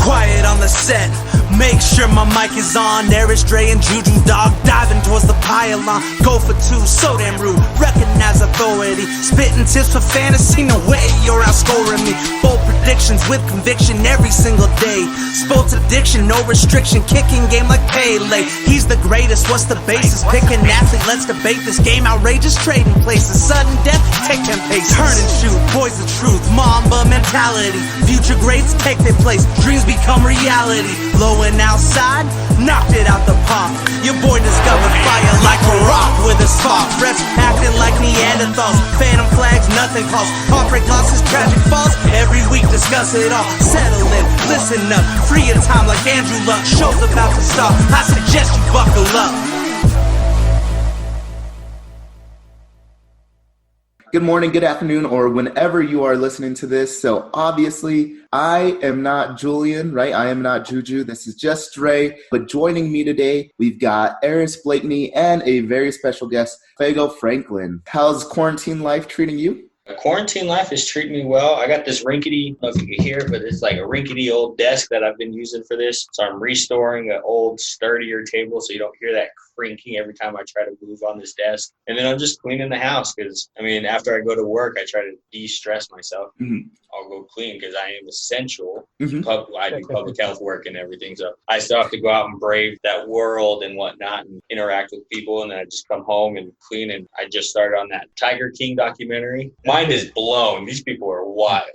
Quiet on the set, make sure my mic is on. Aris, Dre, and Juju, dog, diving towards the pylon. Go for two, so damn rude, recognize authority. Spitting tips for fantasy, no way you're outscoring me. Bold predictions with conviction every single day. Sports addiction, no restriction, kicking game like Pele. He's the greatest, what's the basis? Pick an athlete, let's debate this game. Outrageous, trading places, sudden death, take 10 paces. Turn and shoot, boys the truth, Mamba mentality. Future greats take their place, dreams become reality. Blowing outside, knocked it out the park. Your boy discovered fire like a rock with a spark. Refs acting like Neanderthals, phantom flags, nothing calls. Heartbreak losses, tragic falls. Every week discuss it all. Settle in, listen up. Free your time like Andrew Luck. Show's about to start. I suggest you buckle up. Good morning, good afternoon, or whenever you are listening to this. So obviously, I am not Julian, right? I am not Juju. This is just Dre. But joining me today, we've got Aris Blakeney and a very special guest, Fago Franklin. How's quarantine life treating you? Quarantine life is treating me well. I got this rinkety, I don't know if you can hear it, but it's like a rinkety old desk that I've been using for this. So I'm restoring an old, sturdier table so you don't hear that crinking every time I try to move on this desk. And then I'm just cleaning the house because, after I go to work, I try to de-stress myself. Mm-hmm. I'll go clean because I am essential. Mm-hmm. I do public health work and everything. So I still have to go out and brave that world and whatnot and interact with people. And then I just come home and clean. And I just started on that Tiger King documentary. Mind is blown. These people are wild.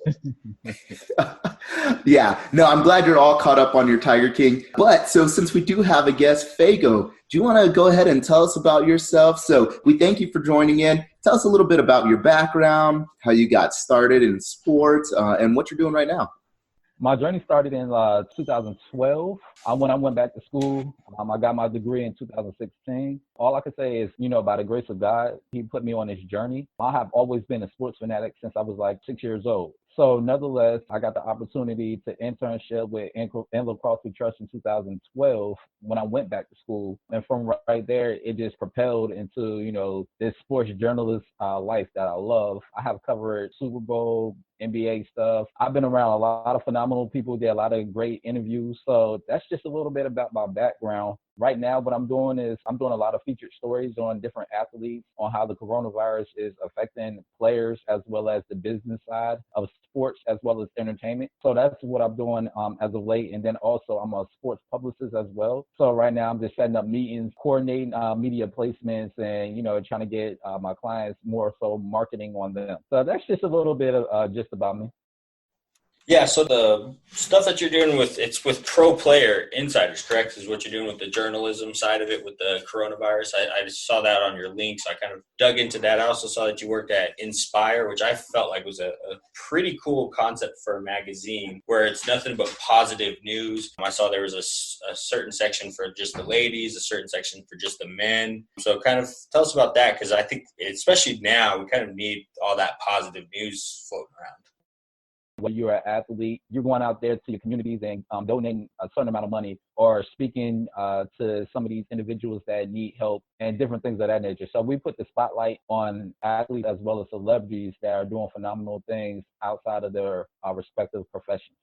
Yeah. No, I'm glad you're all caught up on your Tiger King. But so since we do have a guest, Fago, do you want to go ahead and tell us about yourself? So we thank you for joining in. Tell us a little bit about your background, how you got started in sports, and what you're doing right now. My journey started in 2012 when I went back to school. I got my degree in 2016. All I can say is, by the grace of God, he put me on this journey. I have always been a sports fanatic since I was like 6 years old. So nonetheless, I got the opportunity to internship with in Lacrosse We Trust in 2012 when I went back to school. And from right there, it just propelled into, this sports journalist life that I love. I have covered Super Bowl, NBA stuff. I've been around a lot of phenomenal people, did a lot of great interviews. So that's just a little bit about my background. Right now, what I'm doing is I'm doing a lot of featured stories on different athletes on how the coronavirus is affecting players as well as the business side of sports as well as entertainment. So that's what I'm doing as of late. And then also I'm a sports publicist as well. So right now I'm just setting up meetings, coordinating media placements and, trying to get my clients more so marketing on them. So that's just a little bit of just about me. Yeah, so the stuff that you're doing it's with pro player insiders, correct, is what you're doing with the journalism side of it with the coronavirus. I just saw that on your link, so I kind of dug into that. I also saw that you worked at Inspire, which I felt like was a pretty cool concept for a magazine where it's nothing but positive news. I saw there was a certain section for just the ladies, a certain section for just the men. So kind of tell us about that, because I think, especially now, we kind of need all that positive news floating around. When you're an athlete, you're going out there to your communities and donating a certain amount of money or speaking to some of these individuals that need help and different things of that nature. So we put the spotlight on athletes as well as celebrities that are doing phenomenal things outside of their respective professions.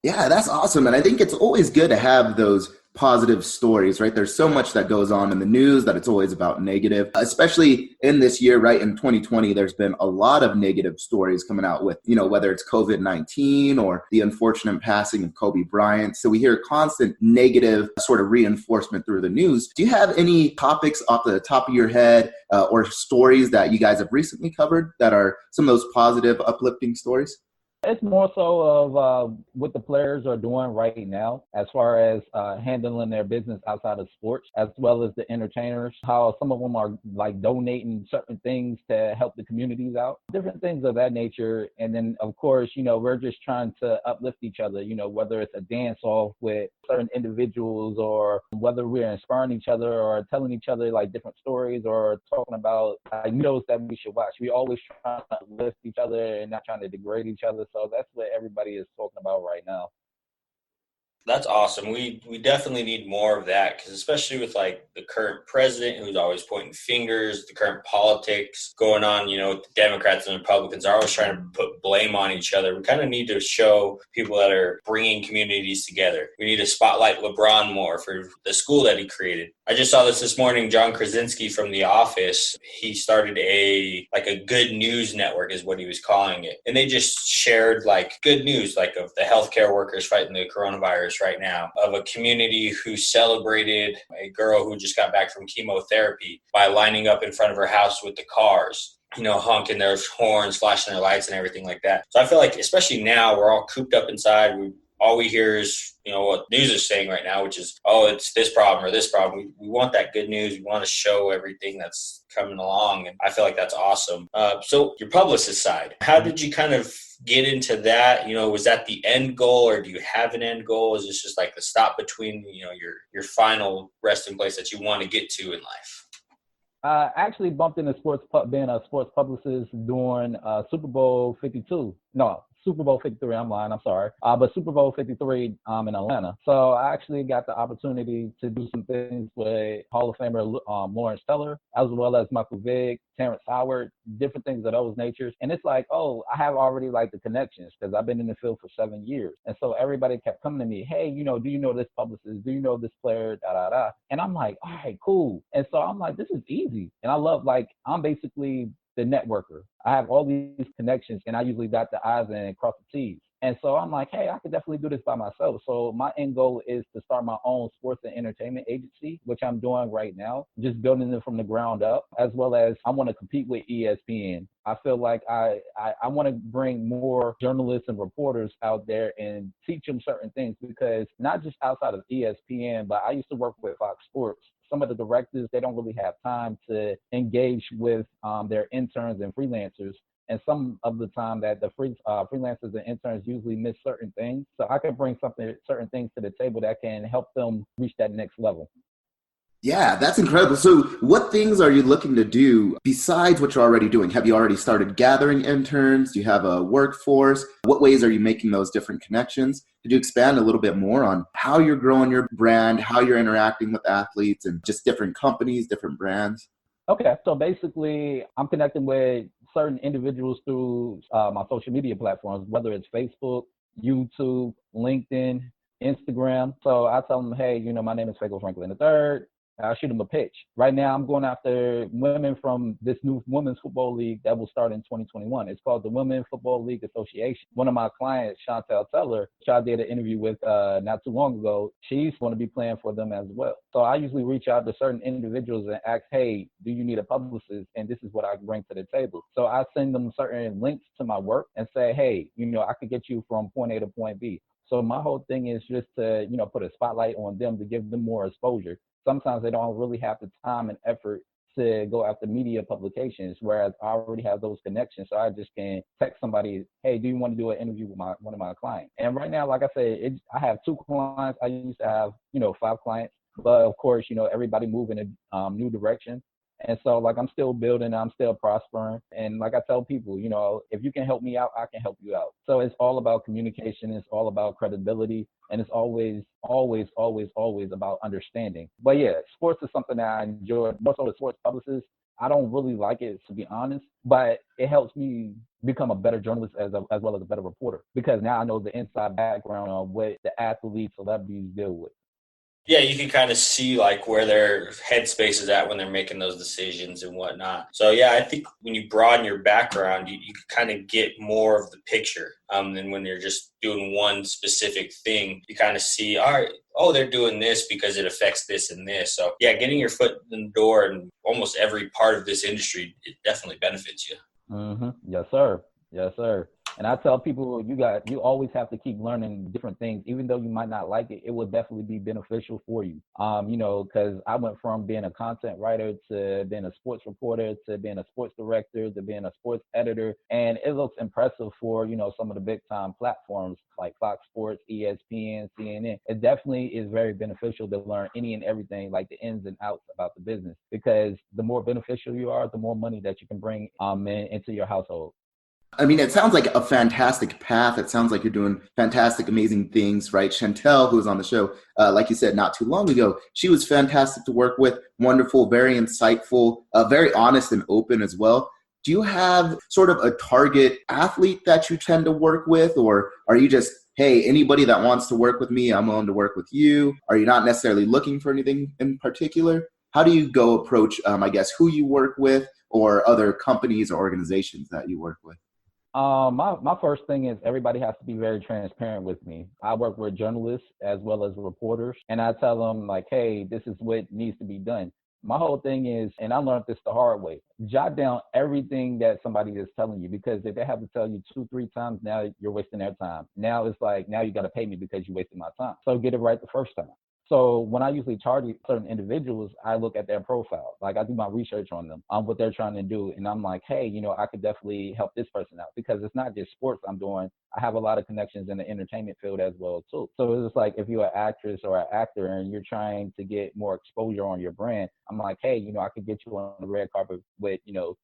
Yeah, that's awesome. And I think it's always good to have those positive stories, right? There's so much that goes on in the news that it's always about negative, especially in this year, right? In 2020, there's been a lot of negative stories coming out with, whether it's COVID-19 or the unfortunate passing of Kobe Bryant. So we hear constant negative sort of reinforcement through the news. Do you have any topics off the top of your head or stories that you guys have recently covered that are some of those positive, uplifting stories? It's more so of what the players are doing right now as far as handling their business outside of sports, as well as the entertainers, how some of them are like donating certain things to help the communities out, different things of that nature. And then, of course, we're just trying to uplift each other, whether it's a dance off with certain individuals or whether we're inspiring each other or telling each other like different stories or talking about like videos that we should watch. We always trying to uplift each other and not trying to degrade each other. So that's what everybody is talking about right now. That's awesome. We definitely need more of that, because especially with like the current president who's always pointing fingers, the current politics going on, with the Democrats and Republicans are always trying to put blame on each other. We kind of need to show people that are bringing communities together. We need to spotlight LeBron more for the school that he created. I just saw this morning. John Krasinski from The Office, he started a good news network is what he was calling it. And they just shared like good news, like of the healthcare workers fighting the coronavirus right now, of a community who celebrated a girl who just got back from chemotherapy by lining up in front of her house with the cars, honking their horns, flashing their lights and everything like that. So I feel like, especially now, we're all cooped up inside. All we hear is, what news is saying right now, which is, oh, it's this problem or this problem. We want that good news. We want to show everything that's coming along. And I feel like that's awesome. So your publicist side, how did you kind of get into that? Was that the end goal, or do you have an end goal? Is this just like the stop between, your final resting place that you want to get to in life? I actually bumped into being a sports publicist during Super Bowl 52. No, Super Bowl 53, I'm lying, I'm sorry. But Super Bowl 53 in Atlanta. So I actually got the opportunity to do some things with Hall of Famer Lawrence Teller, as well as Michael Vick, Terrence Howard, different things of those natures. And it's like, I have already like the connections, because I've been in the field for 7 years. And so everybody kept coming to me, hey, do you know this publicist? Do you know this player? Da, da, da. And I'm like, all right, cool. And so I'm like, this is easy. And I love, I'm basically the networker. I have all these connections, and I usually dot the I's and cross the T's. And so I'm like, hey, I could definitely do this by myself. So my end goal is to start my own sports and entertainment agency, which I'm doing right now, just building it from the ground up, as well as I want to compete with ESPN. I feel like I want to bring more journalists and reporters out there and teach them certain things, because not just outside of ESPN, but I used to work with Fox Sports. Some of the directors, they don't really have time to engage with their interns and freelancers. And some of the time that the freelancers and interns usually miss certain things. So I can bring certain things to the table that can help them reach that next level. Yeah, that's incredible. So what things are you looking to do besides what you're already doing? Have you already started gathering interns? Do you have a workforce? What ways are you making those different connections? Could you expand a little bit more on how you're growing your brand, how you're interacting with athletes and just different companies, different brands? Okay, so basically I'm connecting with certain individuals through my social media platforms, whether it's Facebook, YouTube, LinkedIn, Instagram. So I tell them, hey, my name is Fago Franklin III. I shoot them a pitch. Right now, I'm going after women from this new women's football league that will start in 2021. It's called the Women's Football League Association. One of my clients, Chantel Teller, which I did an interview with not too long ago, she's going to be playing for them as well. So I usually reach out to certain individuals and ask, hey, do you need a publicist? And this is what I bring to the table. So I send them certain links to my work and say, hey, I could get you from point A to point B. So my whole thing is just to, put a spotlight on them to give them more exposure. Sometimes they don't really have the time and effort to go after media publications, whereas I already have those connections. So I just can text somebody, hey, do you want to do an interview with one of my clients? And right now, like I said, I have 2 clients. I used to have, 5 clients. But of course, everybody moving in a new direction. And so I'm still building, I'm still prospering. And like I tell people, if you can help me out, I can help you out. So it's all about communication. It's all about credibility. And it's always about understanding. But yeah, sports is something that I enjoy. Most of the sports publicists, I don't really like it, to be honest, but it helps me become a better journalist as well as a better reporter, because now I know the inside background of what the athletes, celebrities deal with. Yeah, you can kind of see where their headspace is at when they're making those decisions and whatnot. So yeah, I think when you broaden your background, you can kind of get more of the picture than when you're just doing one specific thing. You kind of see, all right, they're doing this because it affects this and this. So yeah, getting your foot in the door in almost every part of this industry, it definitely benefits you. Mm-hmm. Yes, sir. Yes, sir. And I tell people, you always have to keep learning different things. Even though you might not like it, it will definitely be beneficial for you. Because I went from being a content writer to being a sports reporter to being a sports director to being a sports editor. And it looks impressive for, some of the big time platforms like Fox Sports, ESPN, CNN. It definitely is very beneficial to learn any and everything, like the ins and outs about the business, because the more beneficial you are, the more money that you can bring into your household. I mean, it sounds like a fantastic path. It sounds like you're doing fantastic, amazing things, right? Chantel, who was on the show, like you said, not too long ago, she was fantastic to work with, wonderful, very insightful, very honest and open as well. Do you have sort of a target athlete that you tend to work with, or are you just, hey, anybody that wants to work with me, I'm willing to work with you? Are you not necessarily looking for anything in particular? How do you go approach, I guess, who you work with or other companies or organizations that you work with? My first thing is everybody has to be very transparent with me. I work with journalists as well as reporters, and I tell them like, hey, this is what needs to be done. My whole thing is, and I learned this the hard way, jot down everything that somebody is telling you, because if they have to tell you 2-3 times, now you're wasting their time. Now it's like, now you got to pay me because you wasted my time. So get it right the first time. So when I usually target certain individuals, I look at their profile. Like I do my research on them, on what they're trying to do. And I'm like, hey, I could definitely help this person out, because it's not just sports I'm doing. I have a lot of connections in the entertainment field as well too. So it's like if you're an actress or an actor and you're trying to get more exposure on your brand, I'm like, hey, I could get you on the red carpet with,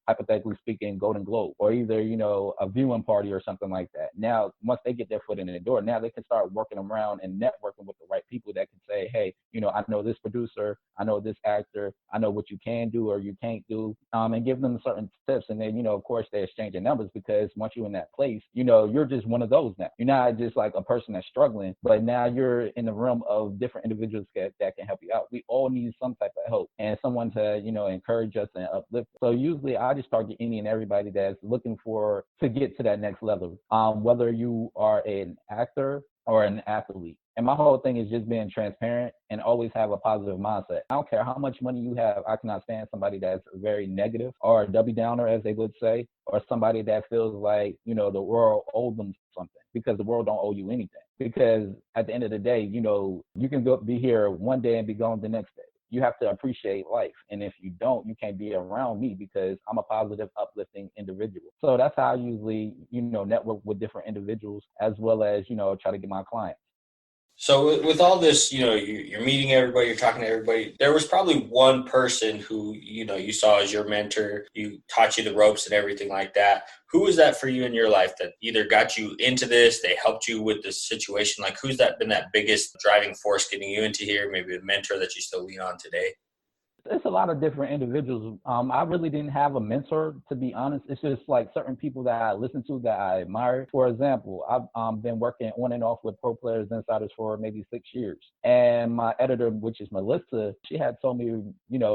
hypothetically speaking, Golden Globe, or either, a viewing party or something like that. Now, once they get their foot in the door, now they can start working around and networking with the right people that can say, hey, I know this producer, I know this actor, I know what you can do or you can't do, and give them certain tips. And then, of course, they exchange your numbers, because once you're in that place, you're just one of those now. You're not just like a person that's struggling, but now you're in the realm of different individuals that can help you out. We all need some type of help and someone to, encourage us and uplift. So usually I just target any and everybody that's looking to get to that next level, whether you are an actor or an athlete. And my whole thing is just being transparent and always have a positive mindset. I don't care how much money you have. I cannot stand somebody that's very negative or a Debbie Downer, as they would say, or somebody that feels like, the world owes them something, because the world don't owe you anything. Because at the end of the day, you can be here one day and be gone the next day. You have to appreciate life. And if you don't, you can't be around me, because I'm a positive, uplifting individual. So that's how I usually, network with different individuals, as well as, try to get my clients. So with all this, you're meeting everybody, you're talking to everybody. There was probably one person who, you saw as your mentor, you taught you the ropes and everything like that. Who was that for you in your life that either got you into this, they helped you with this situation? Like, who's been that biggest driving force getting you into here? Maybe a mentor that you still lean on today? It's a lot of different individuals. I really didn't have a mentor, to be honest. It's just like certain people that I listen to that I admire. For example, I've been working on and off with Pro Players Insiders for maybe 6 years. And my editor, which is Melissa, she had told me,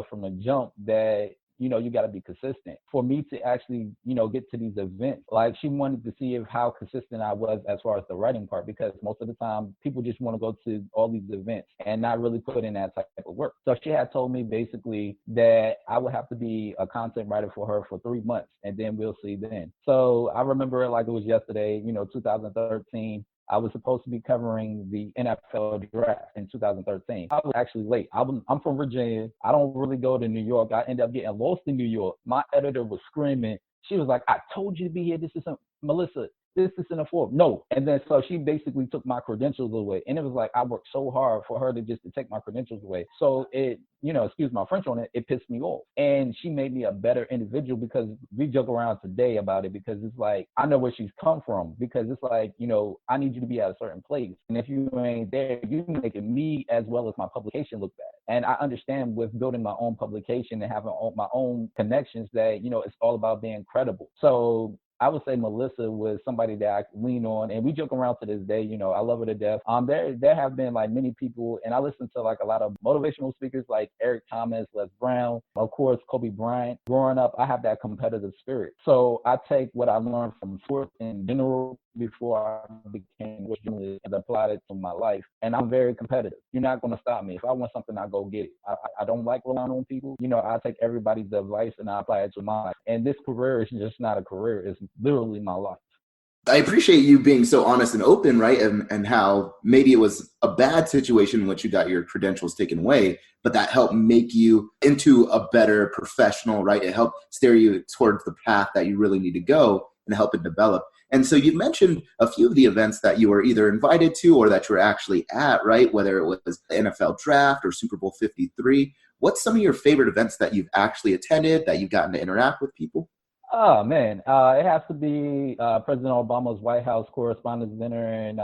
from the jump that, you got to be consistent. For me to actually, get to these events, like she wanted to see how consistent I was as far as the writing part, because most of the time people just want to go to all these events and not really put in that type of work. So she had told me basically that I would have to be a content writer for her for 3 months, and then we'll see then. So I remember it like it was yesterday, 2013. I was supposed to be covering the NFL draft in 2013. I was actually late. I'm from Virginia. I don't really go to New York. I ended up getting lost in New York. My editor was screaming. She was like, I told you to be here. This isn't Melissa. This isn't a form. No. And then so she basically took my credentials away. And it was like I worked so hard for her to take my credentials away. So it, excuse my French on it, it pissed me off. And she made me a better individual, because we joke around today about it, because it's like I know where she's come from, because it's like, I need you to be at a certain place. And if you ain't there, you're making me as well as my publication look bad. And I understand with building my own publication and having my own connections that, it's all about being credible. So I would say Melissa was somebody that I lean on, and we joke around to this day. I love her to death. There have been like many people, and I listen to like a lot of motivational speakers like Eric Thomas, Les Brown, of course, Kobe Bryant. Growing up, I have that competitive spirit. So I take what I learned from sports in general before I became a journalist and applied it to my life. And I'm very competitive. You're not going to stop me. If I want something, I go get it. I don't like relying on people. I take everybody's advice and I apply it to mine. And this career is just not a career. It's literally my life. I appreciate you being so honest and open, right? And how maybe it was a bad situation in which you got your credentials taken away, but that helped make you into a better professional, right? It helped steer you towards the path that you really need to go and help it develop. And so you mentioned a few of the events that you were either invited to or that you were actually at, right? Whether it was the NFL draft or Super Bowl 53. What's some of your favorite events that you've actually attended, that you've gotten to interact with people? Oh man, it has to be President Obama's White House Correspondents' Dinner in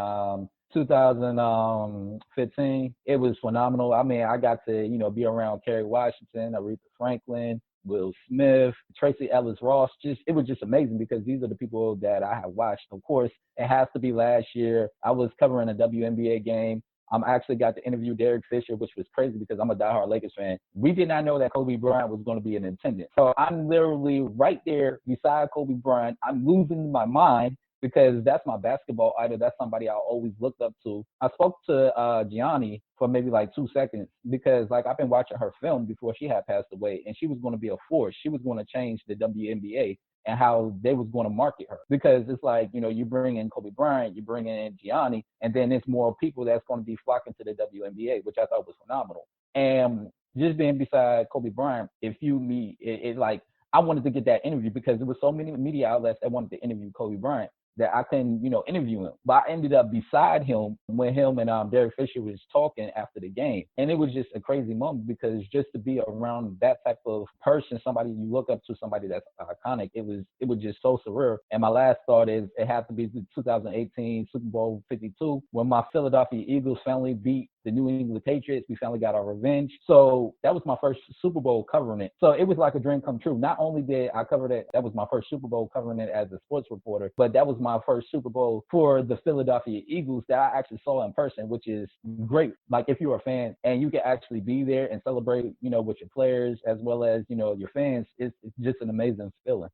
2015. It was phenomenal. I mean, I got to be around Kerry Washington, Aretha Franklin, Will Smith, Tracy Ellis Ross. It was just amazing because these are the people that I have watched. Of course, it has to be last year. I was covering a WNBA game. I actually got to interview Derek Fisher, which was crazy because I'm a diehard Lakers fan. We did not know that Kobe Bryant was going to be in attendance. So I'm literally right there beside Kobe Bryant. I'm losing my mind because that's my basketball idol. That's somebody I always looked up to. I spoke to Gianni for maybe like 2 seconds because like I've been watching her film before she had passed away, and she was going to be a force. She was going to change the WNBA and how they was going to market her. Because it's like, you bring in Kobe Bryant, you bring in Gianni, and then there's more people that's going to be flocking to the WNBA, which I thought was phenomenal. And just being beside Kobe Bryant, if you meet, it like, I wanted to get that interview because there was so many media outlets that wanted to interview Kobe Bryant that I couldn't, interview him. But I ended up beside him when him and Derek Fisher was talking after the game. And it was just a crazy moment because just to be around that type of person, somebody you look up to, somebody that's iconic, it was just so surreal. And my last thought is it had to be the 2018 Super Bowl 52 when my Philadelphia Eagles finally beat the New England Patriots. We finally got our revenge. So that was my first Super Bowl covering it. So it was like a dream come true. Not only did I cover that was my first Super Bowl covering it as a sports reporter, but that was my first Super Bowl for the Philadelphia Eagles that I actually saw in person, which is great. Like if you're a fan and you can actually be there and celebrate, with your players as well as, your fans, it's just an amazing feeling.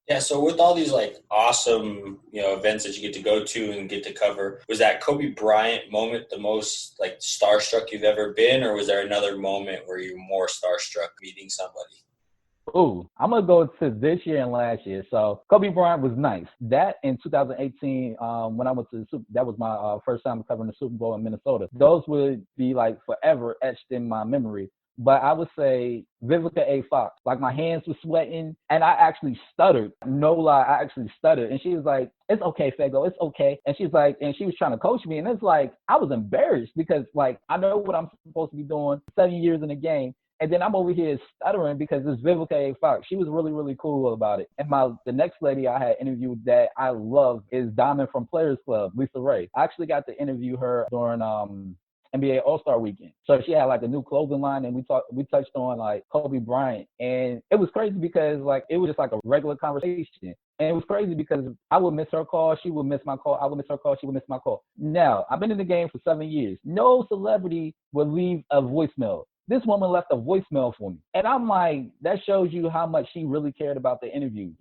Yeah, so with all these like awesome, events that you get to go to and get to cover, was that Kobe Bryant moment the most like starstruck you've ever been, or was there another moment where you're more starstruck meeting somebody? Ooh, I'm going to go to this year and last year. So Kobe Bryant was nice. That in 2018, when I went to the Super, that was my first time covering the Super Bowl in Minnesota. Those would be like forever etched in my memory. But I would say Vivica A. Fox, like my hands were sweating and I actually stuttered. No lie, I actually stuttered. And she was like, "It's okay, Fago, it's okay." And she's like, and she was trying to coach me. And it's like, I was embarrassed because like, I know what I'm supposed to be doing 7 years in a game. And then I'm over here stuttering because it's Vivica A. Fox. She was really, really cool about it. And the next lady I had interviewed that I love is Diamond from Players Club, Lisa Ray. I actually got to interview her during NBA All-Star Weekend. So she had like a new clothing line and we touched on like Kobe Bryant. And it was crazy because like it was just like a regular conversation. And it was crazy because I would miss her call, she would miss my call, I would miss her call, she would miss my call. Now, I've been in the game for 7 years. No celebrity would leave a voicemail. This woman left a voicemail for me. And I'm like, that shows you how much she really cared about the interview,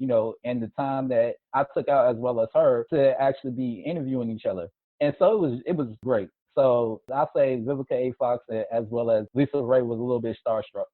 and the time that I took out as well as her to actually be interviewing each other. And so it was great. So I say Vivica A. Fox as well as Lisa Ray was a little bit starstruck.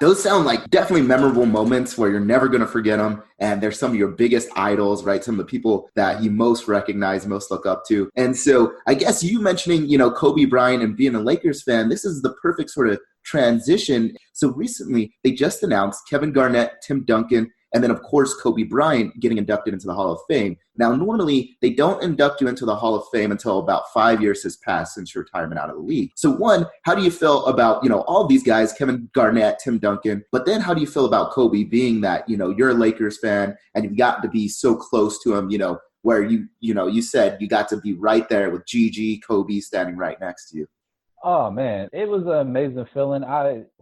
Those sound like definitely memorable moments where you're never going to forget them. And they're some of your biggest idols, right? Some of the people that you most recognize, most look up to. And so I guess you mentioning, Kobe Bryant and being a Lakers fan, this is the perfect sort of transition. So recently they just announced Kevin Garnett, Tim Duncan, and then, of course, Kobe Bryant getting inducted into the Hall of Fame. Now, normally, they don't induct you into the Hall of Fame until about 5 years has passed since your retirement out of the league. So, one, how do you feel about, all of these guys, Kevin Garnett, Tim Duncan, but then how do you feel about Kobe being that, you're a Lakers fan and you've got to be so close to him, where you said you got to be right there with Gigi, Kobe standing right next to you? Oh man, it was an amazing feeling.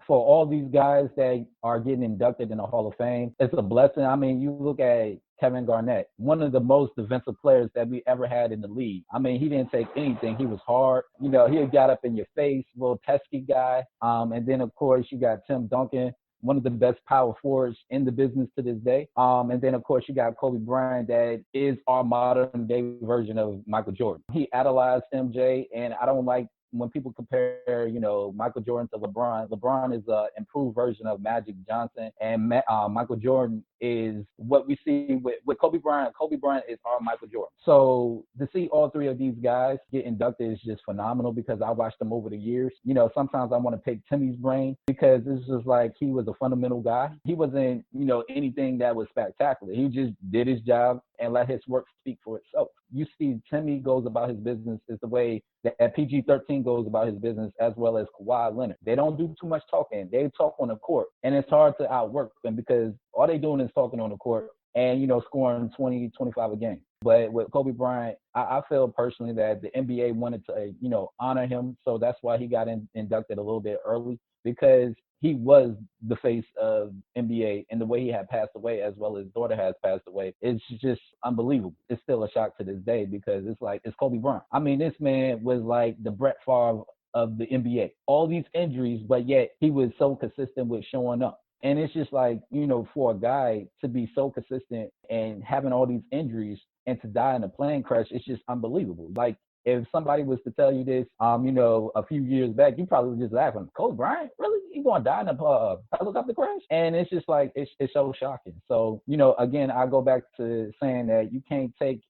For all these guys that are getting inducted in the Hall of Fame, it's a blessing. I mean, you look at Kevin Garnett, one of the most defensive players that we ever had in the league. I mean, he didn't take anything. He was hard. He got up in your face, little pesky guy. And then of course you got Tim Duncan, one of the best power forwards in the business to this day. And then, of course, you got Kobe Bryant that is our modern-day version of Michael Jordan. He idolized MJ, and I don't like when people compare, Michael Jordan to LeBron. LeBron is an improved version of Magic Johnson, and Michael Jordan is what we see with Kobe Bryant. Kobe Bryant is our Michael Jordan. So to see all three of these guys get inducted is just phenomenal because I watched them over the years. Sometimes I want to pick Timmy's brain because it's just like he was a fundamental guy. He wasn't, anything that was spectacular. He just did his job and let his work speak for itself. You see Timmy goes about his business is the way that PG-13 goes about his business, as well as Kawhi Leonard. They don't do too much talking. They talk on the court, and it's hard to outwork them because all they doing is talking on the court. and, scoring 20, 25 a game. But with Kobe Bryant, I feel personally that the NBA wanted to, honor him. So that's why he got inducted a little bit early, because he was the face of NBA, and the way he had passed away, as well as his daughter has passed away, it's just unbelievable. It's still a shock to this day, because it's Kobe Bryant. I mean, this man was like the Brett Favre of the NBA. All these injuries, but yet he was so consistent with showing up. And it's just like, for a guy to be so consistent and having all these injuries and to die in a plane crash, it's just unbelievable. Like, if somebody was to tell you this, a few years back, you probably would just laugh. Kobe Bryant, really? You going to die in a helicopter crash? And it's just like, it's so shocking. So, again, I go back to saying that you can't take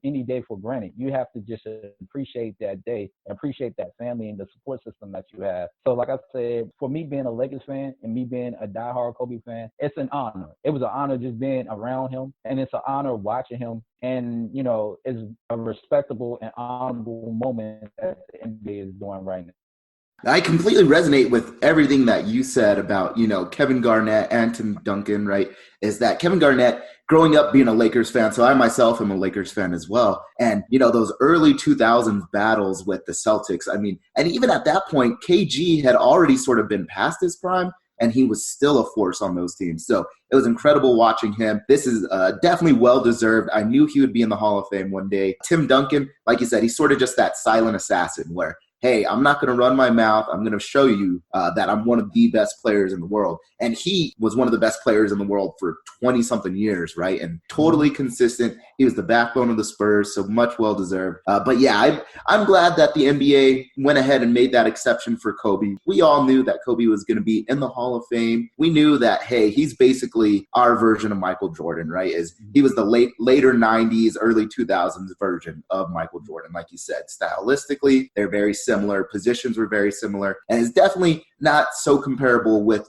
any day for granted. You have to just appreciate that day, appreciate that family and the support system that you have. So like I said, for me being a Lakers fan and me being a diehard Kobe fan, it's an honor. It was an honor just being around him, and it's an honor watching him. And, it's a respectable and honorable moment that the NBA is doing right now. I completely resonate with everything that you said about, Kevin Garnett and Tim Duncan, right? Is that Kevin Garnett, growing up being a Lakers fan, so I myself am a Lakers fan as well. And, those early 2000s battles with the Celtics, I mean, and even at that point, KG had already sort of been past his prime, and he was still a force on those teams. So it was incredible watching him. This is definitely well-deserved. I knew he would be in the Hall of Fame one day. Tim Duncan, like you said, he's sort of just that silent assassin where, hey, I'm not going to run my mouth. I'm going to show you that I'm one of the best players in the world. And he was one of the best players in the world for 20-something years, right? And totally consistent. He was the backbone of the Spurs, so much well-deserved. But yeah, I'm glad that the NBA went ahead and made that exception for Kobe. We all knew that Kobe was going to be in the Hall of Fame. We knew that, hey, he's basically our version of Michael Jordan, right? He was the later 90s, early 2000s version of Michael Jordan. Like you said, stylistically, they're very similar. Positions were very similar. And it's definitely not so comparable with,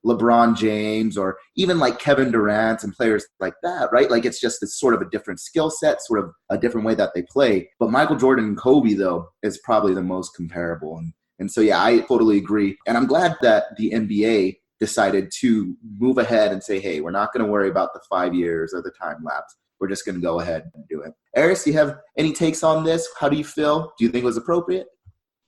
LeBron James or even like Kevin Durant and players like that, right? Like it's sort of a different skill set, sort of a different way that they play. But Michael Jordan and Kobe, though, is probably the most comparable. And so, yeah, I totally agree. And I'm glad that the NBA decided to move ahead and say, hey, we're not going to worry about the 5 years or the time lapse. We're just going to go ahead and do it. Aris, do you have any takes on this? How do you feel? Do you think it was appropriate?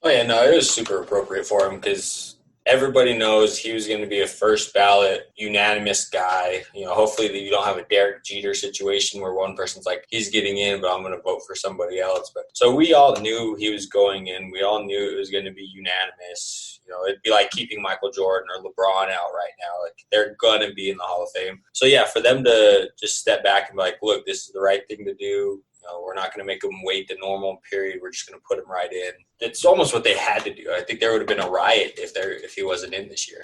Oh, yeah, no, it was super appropriate for him because everybody knows he was going to be a first ballot, unanimous guy. Hopefully you don't have a Derek Jeter situation where one person's like, he's getting in, but I'm going to vote for somebody else. But so we all knew he was going in. We all knew it was going to be unanimous. It'd be like keeping Michael Jordan or LeBron out right now. Like they're going to be in the Hall of Fame. So yeah, for them to just step back and be like, look, this is the right thing to do. We're not going to make them wait the normal period. We're just going to put him right in. It's almost what they had to do. I think there would have been a riot if he wasn't in this year.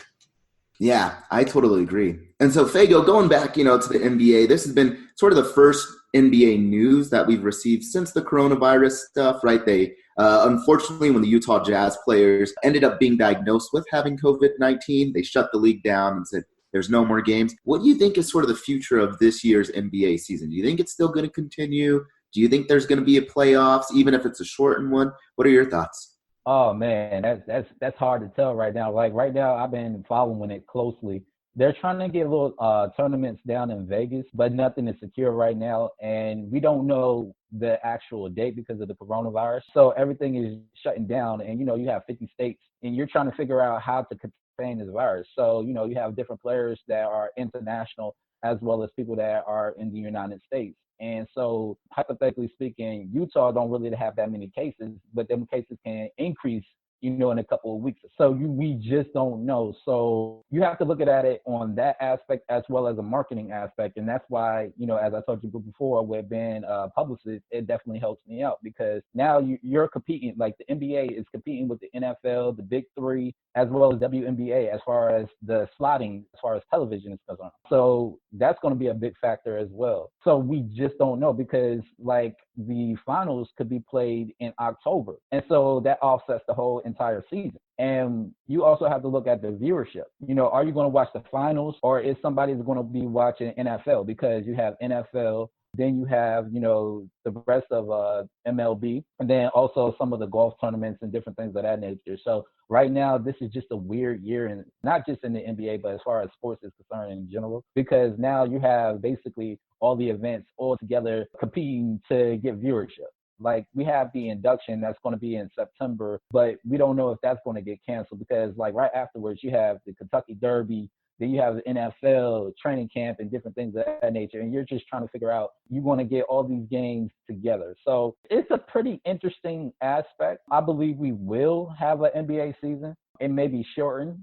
Yeah, I totally agree. And so, Fago, going back, to the NBA, this has been sort of the first NBA news that we've received since the coronavirus stuff, right? They, unfortunately, when the Utah Jazz players ended up being diagnosed with having COVID-19, they shut the league down and said, there's no more games. What do you think is sort of the future of this year's NBA season? Do you think it's still going to continue? Do you think there's going to be a playoffs, even if it's a shortened one? What are your thoughts? Oh man, that's hard to tell right now. Like right now, I've been following it closely. They're trying to get little tournaments down in Vegas, but nothing is secure right now, and we don't know the actual date because of the coronavirus. So everything is shutting down, and you have 50 states, and you're trying to figure out how to contain this virus. So you have different players that are international as well as people that are in the United States. And so, hypothetically speaking, Utah don't really have that many cases, but them cases can increase, in a couple of weeks. So we just don't know. So you have to look at it on that aspect as well as a marketing aspect. And that's why, as I told you before, with being a publicist, it definitely helps me out because now you're competing, like the NBA is competing with the NFL, the Big Three, as well as WNBA as far as the slotting, as far as television is concerned. So that's going to be a big factor as well. So we just don't know because like the finals could be played in October. And so that offsets the whole entire season. And you also have to look at the viewership. Are you going to watch the finals or is somebody going to be watching NFL? Because you have NFL, Then you have, the rest of MLB, and then also some of the golf tournaments and different things of that nature. So right now, this is just a weird year, and not just in the NBA, but as far as sports is concerned in general, because now you have basically all the events all together competing to get viewership. Like, we have the induction that's going to be in September, but we don't know if that's going to get canceled because, like, right afterwards, you have the Kentucky Derby, then you have the NFL training camp and different things of that nature, and you're just trying to figure out you want to get all these games together. So it's a pretty interesting aspect. I believe we will have an NBA season. It may be shortened.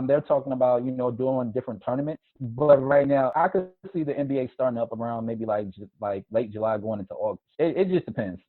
They're talking about, doing different tournaments. But right now, I could see the NBA starting up around maybe like late July going into August. It just depends.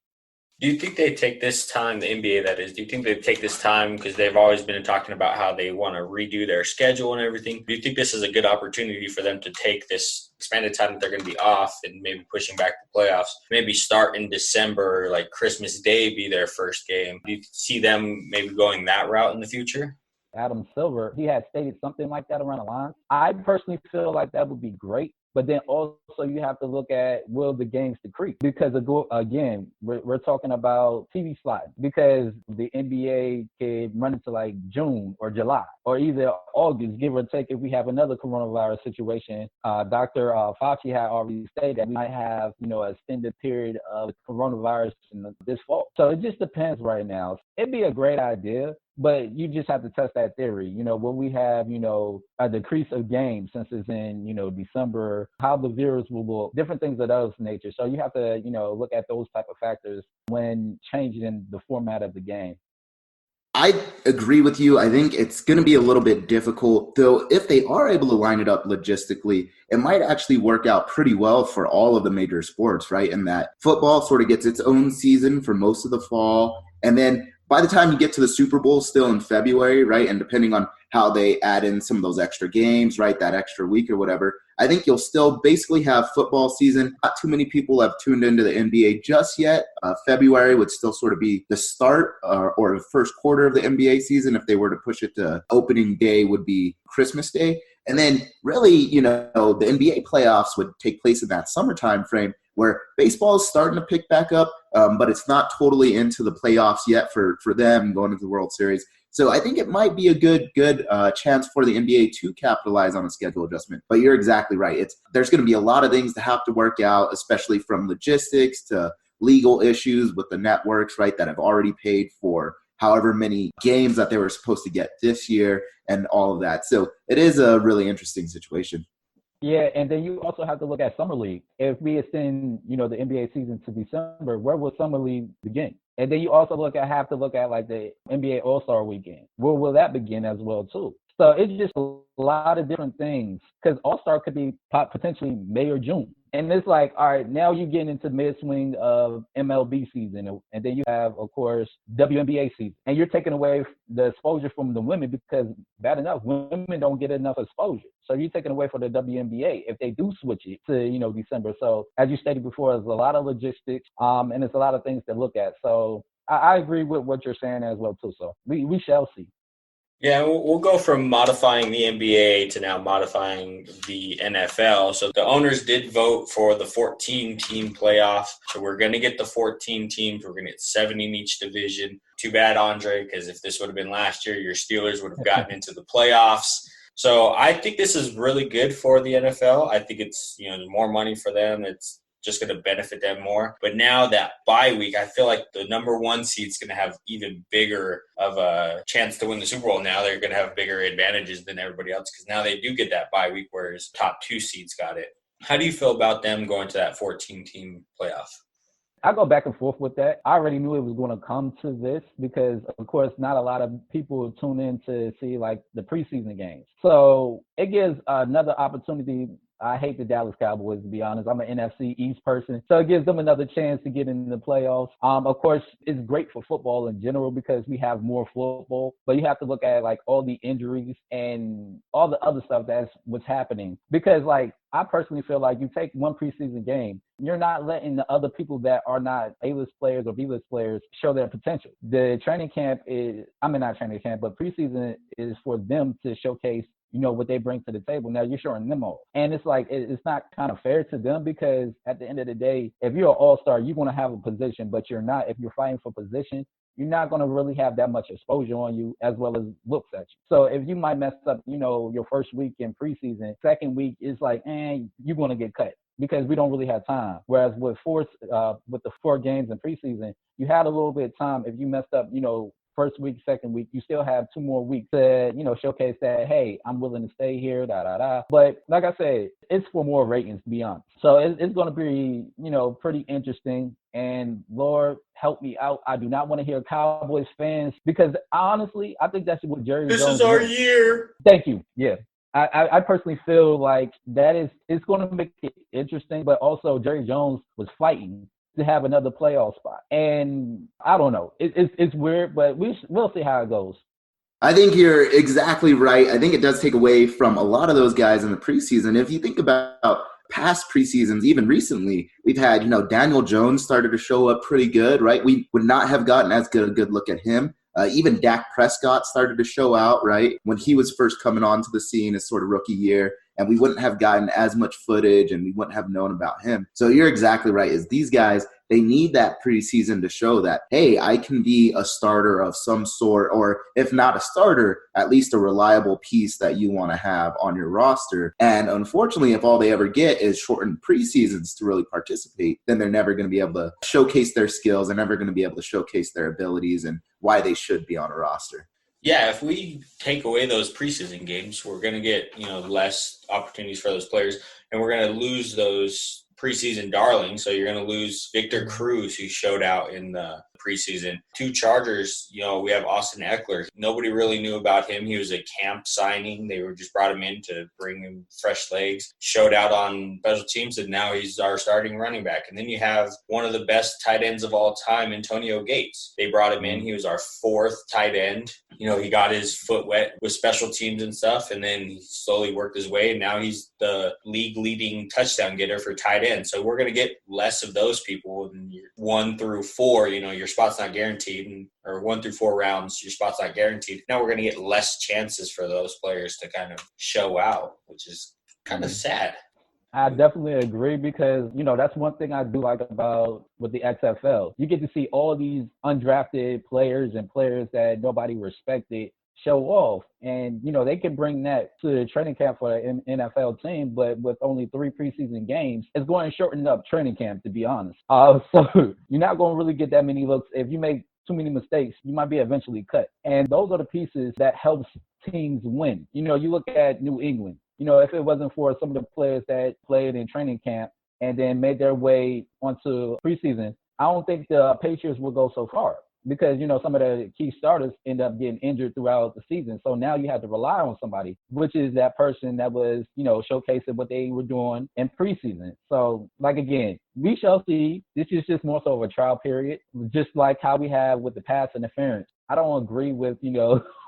Do you think they take this time, the NBA that is, do you think they take this time because they've always been talking about how they want to redo their schedule and everything? Do you think this is a good opportunity for them to take this expanded time that they're going to be off and maybe pushing back the playoffs, maybe start in December, like Christmas Day be their first game? Do you see them maybe going that route in the future? Adam Silver, he had stated something like that around the line. I personally feel like that would be great. But then also you have to look at, will the games decrease? Because, again, we're talking about TV slots, because the NBA could run into like June or July or either August, give or take, if we have another coronavirus situation. Dr. Fauci had already stated that we might have, an extended period of coronavirus in this fall. So it just depends right now. It'd be a great idea, but you just have to test that theory. Will we have, a decrease of games since it's in, December, how the viewers will look, different things of those nature. So you have to, look at those type of factors when changing the format of the game. I agree with you. I think it's going to be a little bit difficult, though. If they are able to line it up logistically, it might actually work out pretty well for all of the major sports, right? In that football sort of gets its own season for most of the fall. And then by the time you get to the Super Bowl still in February, right, and depending on how they add in some of those extra games, right, that extra week or whatever, I think you'll still basically have football season. Not too many people have tuned into the NBA just yet. February would still sort of be the start or the first quarter of the NBA season. If they were to push it to opening day, would be Christmas Day. And then really, the NBA playoffs would take place in that summertime frame where baseball is starting to pick back up, but it's not totally into the playoffs yet for them going into the World Series. So I think it might be a good chance for the NBA to capitalize on a schedule adjustment. But you're exactly right. There's going to be a lot of things to have to work out, especially from logistics to legal issues with the networks, right, that have already paid for however many games that they were supposed to get this year and all of that. So it is a really interesting situation. Yeah, and then you also have to look at Summer League. If we extend, the NBA season to December, where will Summer League begin? And then you also have to look at like the NBA All-Star Weekend. Where will that begin as well too? So it's just a lot of different things, because All-Star could be potentially May or June. And it's like, all right, now you're getting into mid-swing of MLB season. And then you have, of course, WNBA season. And you're taking away the exposure from the women, because bad enough, women don't get enough exposure. So you're taking away from the WNBA if they do switch it to, December. So as you stated before, there's a lot of logistics and there's a lot of things to look at. So I agree with what you're saying as well too. So we shall see. Yeah, we'll go from modifying the NBA to now modifying the NFL. So the owners did vote for the 14-team playoff. So we're going to get the 14 teams. We're going to get 7 in each division. Too bad, Aundre, because if this would have been last year, your Steelers would have gotten into the playoffs. So I think this is really good for the NFL. I think it's, more money for them. It's just going to benefit them more. But now that bye week, I feel like the number 1 seed is going to have even bigger of a chance to win the Super Bowl. Now they're going to have bigger advantages than everybody else, because now they do get that bye week, whereas top 2 seeds got it. How do you feel about them going to that 14-team playoff? I go back and forth with that. I already knew it was going to come to this because, of course, not a lot of people tune in to see, like, the preseason games. So it gives another opportunity. I hate the Dallas Cowboys, to be honest. I'm an NFC East person. So it gives them another chance to get in the playoffs. Of course, it's great for football in general because we have more football. But you have to look at, like, all the injuries and all the other stuff that's what's happening. Because, like, I personally feel like you take one preseason game, you're not letting the other people that are not A-list players or B-list players show their potential. The training camp is, not training camp, but preseason is for them to showcase, what they bring to the table. Now you're showing them all. And it's like, it's not kind of fair to them, because at the end of the day, if you're an all-star, you're going to have a position, but you're not. If you're fighting for position, you're not going to really have that much exposure on you as well as looks at you. So if you might mess up, your first week in preseason, second week is like, you're going to get cut, because we don't really have time. Whereas with the 4 games in preseason, you had a little bit of time. If you messed up, first week, second week, you still have 2 more weeks to, showcase that, hey, I'm willing to stay here, But like I said, it's for more ratings, to be honest. So it's going to be, pretty interesting. And Lord, help me out. I do not want to hear Cowboys fans, because honestly, I think that's what Jerry Jones This is our year. Thank you. Yeah. I personally feel like it's going to make it interesting, but also Jerry Jones was fighting to have another playoff spot. And I don't know. It's weird, but we'll see how it goes. I think you're exactly right. I think it does take away from a lot of those guys in the preseason. If you think about past preseasons, even recently, we've had, Daniel Jones started to show up pretty good, right? We would not have gotten as good a good look at him. Even Dak Prescott started to show out, right, when he was first coming onto the scene as sort of rookie year, and we wouldn't have gotten as much footage and we wouldn't have known about him. So you're exactly right, is these guys, they need that preseason to show that, hey, I can be a starter of some sort, or if not a starter, at least a reliable piece that you want to have on your roster. And unfortunately, if all they ever get is shortened preseasons to really participate, then they're never going to be able to showcase their skills. They're never going to be able to showcase their abilities and why they should be on a roster. Yeah, if we take away those preseason games, we're going to get, less opportunities for those players, and we're going to lose those preseason darlings. So you're going to lose Victor Cruz, who showed out in the preseason. 2 Chargers, we have Austin Eckler. Nobody really knew about him. He was a camp signing. They just brought him in to bring him fresh legs. Showed out on special teams, and now he's our starting running back. And then you have one of the best tight ends of all time, Antonio Gates. They brought him in. He was our 4th tight end. He got his foot wet with special teams and stuff, and then he slowly worked his way, and now he's the league-leading touchdown getter for tight end. So we're going to get less of those people. And 1 through 4, your spot's not guaranteed, or 1 through 4 rounds, your spot's not guaranteed. Now we're going to get less chances for those players to kind of show out, which is kind of sad. I definitely agree, because, that's one thing I do like about with the XFL. You get to see all these undrafted players and players that nobody respected show off. And, they can bring that to the training camp for an NFL team, but with only 3 preseason games, it's going to shorten up training camp, to be honest. So you're not going to really get that many looks. If you make too many mistakes, you might be eventually cut. And those are the pieces that helps teams win. You look at New England. If it wasn't for some of the players that played in training camp and then made their way onto preseason, I don't think the Patriots will go so far, because, some of the key starters end up getting injured throughout the season. So now you have to rely on somebody, which is that person that was, showcasing what they were doing in preseason. So, again, we shall see. This is just more so of a trial period, just like how we have with the pass interference. I don't agree with,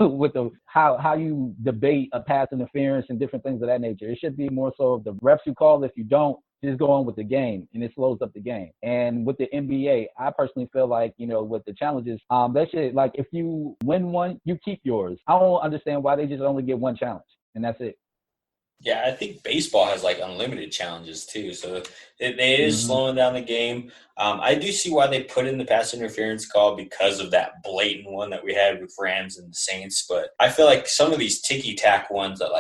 with how you debate a pass interference and different things of that nature. It should be more so of the refs you call. If you don't, just go on with the game, and it slows up the game. And with the NBA, I personally feel like, with the challenges, they should, if you win one, you keep yours. I don't understand why they just only get 1 challenge, and that's it. Yeah, I think baseball has unlimited challenges too, so it is slowing down the game. I do see why they put in the pass interference call, because of that blatant one that we had with Rams and the Saints. But I feel like some of these ticky-tack ones that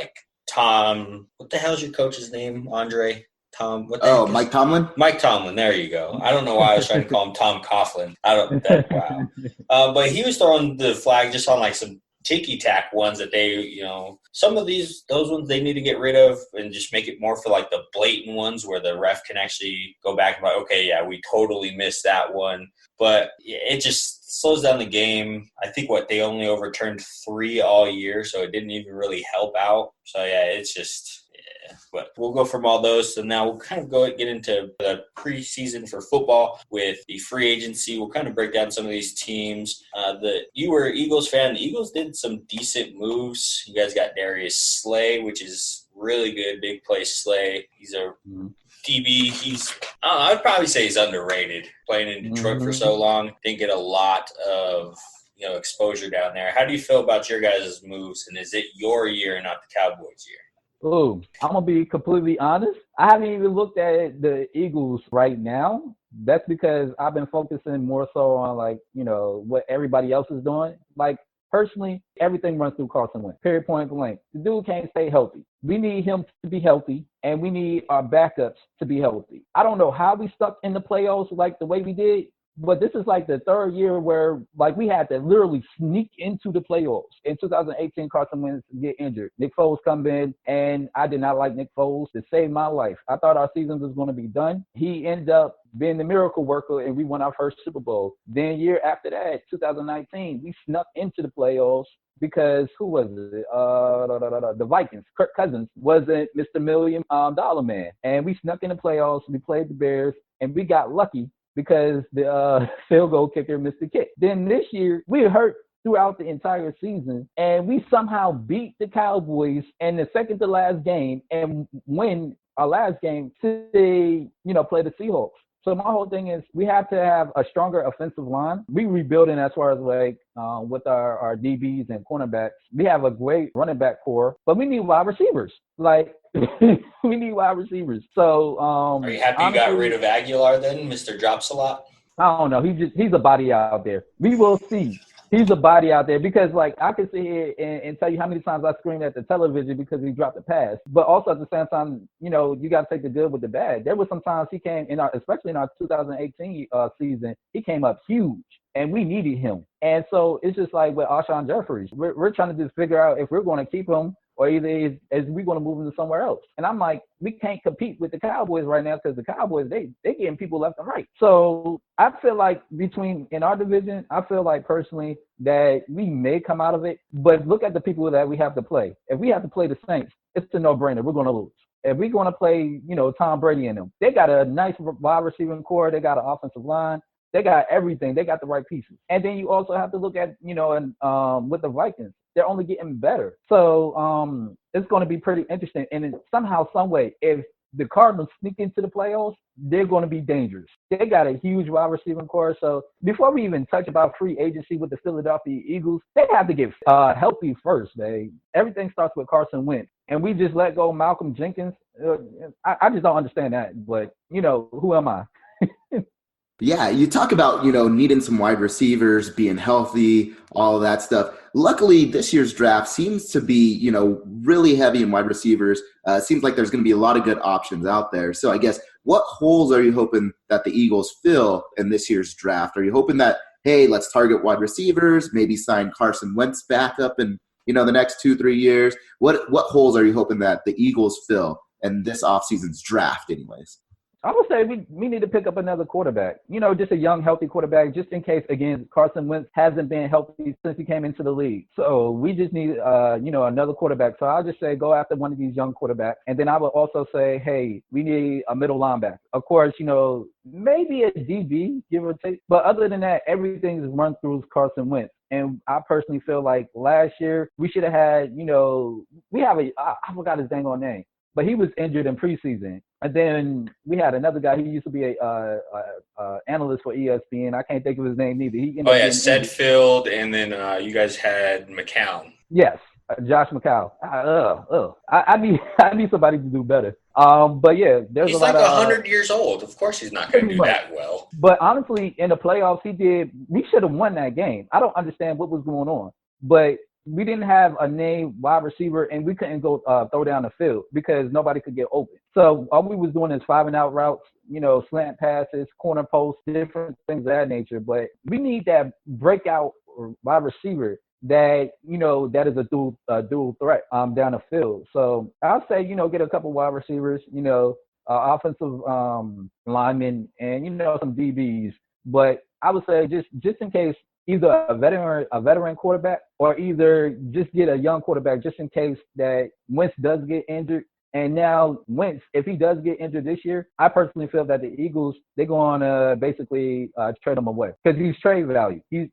Tom, what the hell's your coach's name, Aundre? Tom, what the heck Mike Tomlin? Mike Tomlin, there you go. I don't know why I was trying to call him Tom Coughlin. Wow. But he was throwing the flag just on some ticky-tack ones that they, some of those ones they need to get rid of and just make it more for the blatant ones where the ref can actually go back and okay, yeah, we totally missed that one. But it just slows down the game. I think they only overturned 3 all year, so it didn't even really help out. So yeah, it's just. But we'll go from all those. So now we'll kind of get into the preseason for football with the free agency. We'll kind of break down some of these teams. You were an Eagles fan. The Eagles did some decent moves. You guys got Darius Slay, which is really good. Big play Slay. He's a DB. I'd probably say he's underrated. Playing in Detroit for so long, didn't get a lot of exposure down there. How do you feel about your guys' moves, and is it your year and not the Cowboys' year? Ooh, I'm going to be completely honest. I haven't even looked at the Eagles right now. That's because I've been focusing more so on, like, what everybody else is doing. Like, personally, everything runs through Carson Wentz, period, point blank. The dude can't stay healthy. We need him to be healthy, and we need our backups to be healthy. I don't know how we stuck in the playoffs like the way we did, but this is like the third year where, like, we had to literally sneak into the playoffs. In 2018, Carson Wentz get injured. Nick Foles come in, and I did not like Nick Foles to save my life. I thought our season was going to be done. He ended up being the miracle worker, and we won our first Super Bowl. Then year after that, 2019, we snuck into the playoffs because who was it? The Vikings. Kirk Cousins wasn't Mr. Million Dollar Man. And we snuck in the playoffs. We played the Bears, and we got lucky because the field goal kicker missed the kick. Then this year, we were hurt throughout the entire season, and we somehow beat the Cowboys in the second to last game and win our last game to, play the Seahawks. So my whole thing is we have to have a stronger offensive line. We rebuilding as far as with our DBs and cornerbacks. We have a great running back core, but we need wide receivers. Like we need wide receivers. So are you happy you got rid of Aguilar then, Mr. Drops a Lot? I don't know. He's a body out there. We will see. He's a body out there because, like, I can sit here and tell you how many times I screamed at the television because he dropped a pass. But also at the same time, you got to take the good with the bad. There was some times he came especially in our 2018 season, he came up huge, and we needed him. And so it's just like with Alshon Jeffries, we're trying to just figure out if we're going to keep him or either is we going to move him to somewhere else. And I'm like, we can't compete with the Cowboys right now because the Cowboys, they getting people left and right. So I feel like in our division, I feel like personally that we may come out of it, but look at the people that we have to play. If we have to play the Saints, it's a no-brainer. We're going to lose. If we're going to play, Tom Brady and them, they got a nice wide receiving core. They got an offensive line. They got everything. They got the right pieces. And then you also have to look at, with the Vikings, they're only getting better. So it's going to be pretty interesting. And somehow, some way, if the Cardinals sneak into the playoffs, they're going to be dangerous. They got a huge wide receiving core. So before we even touch about free agency with the Philadelphia Eagles, they have to get healthy first, man. Everything starts with Carson Wentz. And we just let go Malcolm Jenkins. I just don't understand that. But, who am I? Yeah, you talk about, needing some wide receivers, being healthy, all of that stuff. Luckily, this year's draft seems to be, really heavy in wide receivers. Seems like there's going to be a lot of good options out there. So I guess what holes are you hoping that the Eagles fill in this year's draft? Are you hoping that, hey, let's target wide receivers, maybe sign Carson Wentz back up in, the next 2-3 years? What holes are you hoping that the Eagles fill in this offseason's draft anyways? I would say we need to pick up another quarterback, just a young, healthy quarterback, just in case, again, Carson Wentz hasn't been healthy since he came into the league. So we just need, another quarterback. So I'll just say go after one of these young quarterbacks. And then I would also say, hey, we need a middle linebacker. Of course, maybe a DB, give or take. But other than that, everything is run through Carson Wentz. And I personally feel like last year we should have had, I forgot his dang on name, but he was injured in preseason. And then we had another guy. He used to be a analyst for ESPN. I can't think of his name either. Sedfield, and then you guys had McCown. Yes, Josh McCown. I need somebody to do better. But yeah, he's like 100 years old. Of course, he's not going to do that well. But honestly, in the playoffs, we should have won that game. I don't understand what was going on, but we didn't have a named wide receiver, and we couldn't go throw down the field because nobody could get open. So all we was doing is 5-and-out routes, slant passes, corner posts, different things of that nature. But we need that breakout wide receiver that, that is a dual threat down the field. So I'll say, get a couple wide receivers, offensive linemen, and, some DBs. But I would say just in case, either a veteran quarterback, or either just get a young quarterback just in case that Wentz does get injured. And now Wentz, if he does get injured this year, I personally feel that the Eagles, they're going to basically trade him away because he's trade value. He's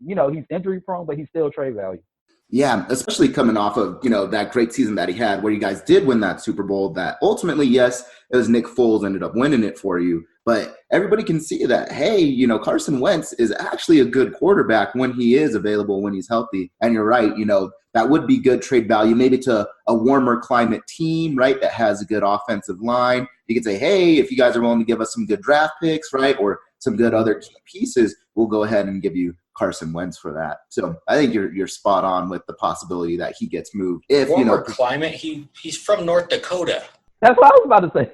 injury prone, but he's still trade value. Yeah, especially coming off of, that great season that he had where you guys did win that Super Bowl that ultimately, yes, it was Nick Foles ended up winning it for you. But everybody can see that, hey, you know, Carson Wentz is actually a good quarterback when he is available, when he's healthy. And you're right, you know, that would be good trade value, maybe to a warmer climate team, right, that has a good offensive line. You could say, hey, if you guys are willing to give us some good draft picks, right, or some good other key pieces, we'll go ahead and give you Carson Wentz for that. So I think you're spot on with the possibility that he gets moved. If warmer, you know, climate, he's from North Dakota. That's what I was about to say.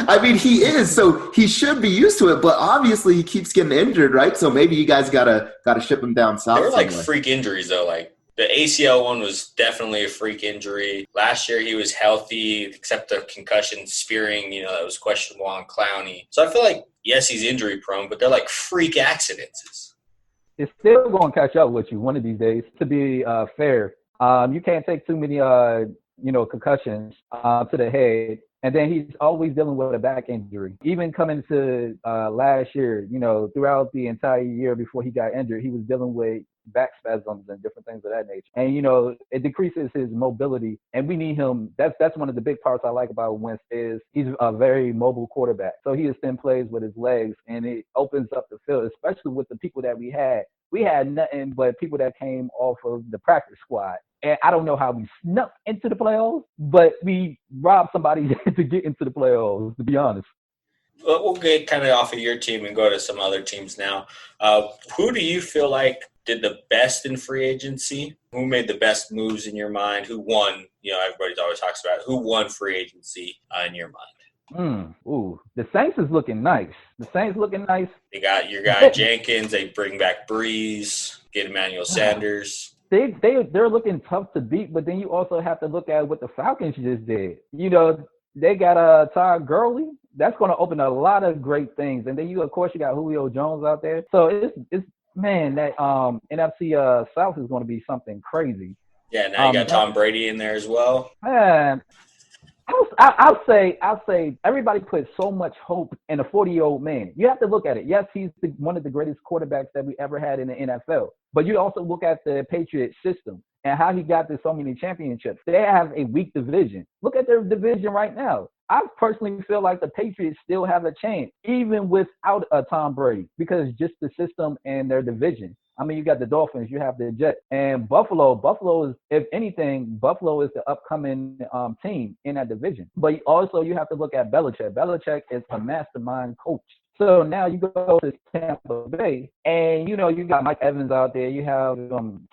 I mean, he is, so he should be used to it, but obviously he keeps getting injured, right? So maybe you guys gotta ship him down south. They were like somewhere. freak injuries though. Like the ACL one was definitely a freak injury. Last year he was healthy, except the concussion spearing, you know, that was questionable on Clowney. So I feel like, yes, he's injury prone, but they're like freak accidents. It's still going to catch up with you one of these days. To be fair, you can't take too many, concussions to the head. And then he's always dealing with a back injury. Even coming to last year, you know, throughout the entire year before he got injured, he was dealing with back spasms and different things of that nature. And, you know, it decreases his mobility. And we need him. That's one of the big parts I like about Wentz is he's a very mobile quarterback. So he extends plays with his legs, and it opens up the field, especially with the people that we had. We had nothing but people that came off of the practice squad. And I don't know how we snuck into the playoffs, but we robbed somebody to get into the playoffs, to be honest. Well, we'll get kind of off of your team and go to some other teams now. Who do you feel like did the best in free agency? Who made the best moves in your mind? Who won? You know, everybody always talks about it. Who won free agency in your mind? The Saints is looking nice. You got your guy Jenkins. They bring back Breeze, get Emmanuel Sanders. They're looking tough to beat, but then you also have to look at what the Falcons just did. You know, they got Todd Gurley. That's going to open a lot of great things. And then you got Julio Jones out there. So it's man, that NFC South is going to be something crazy. Yeah, now you got Tom Brady in there as well. Man, I'll say everybody puts so much hope in a 40-year-old man. You have to look at it. Yes, he's one of the greatest quarterbacks that we ever had in the NFL. But you also look at the Patriots system and how he got to so many championships. They have a weak division. Look at their division right now. I personally feel like the Patriots still have a chance, even without a Tom Brady, because just the system and their division. I mean, you got the Dolphins, you have the Jets, and Buffalo. Buffalo is, if anything, Buffalo is the upcoming team in that division. But also, you have to look at Belichick. Belichick is a mastermind coach. So now you go to Tampa Bay, and, you know, you got Mike Evans out there. You have,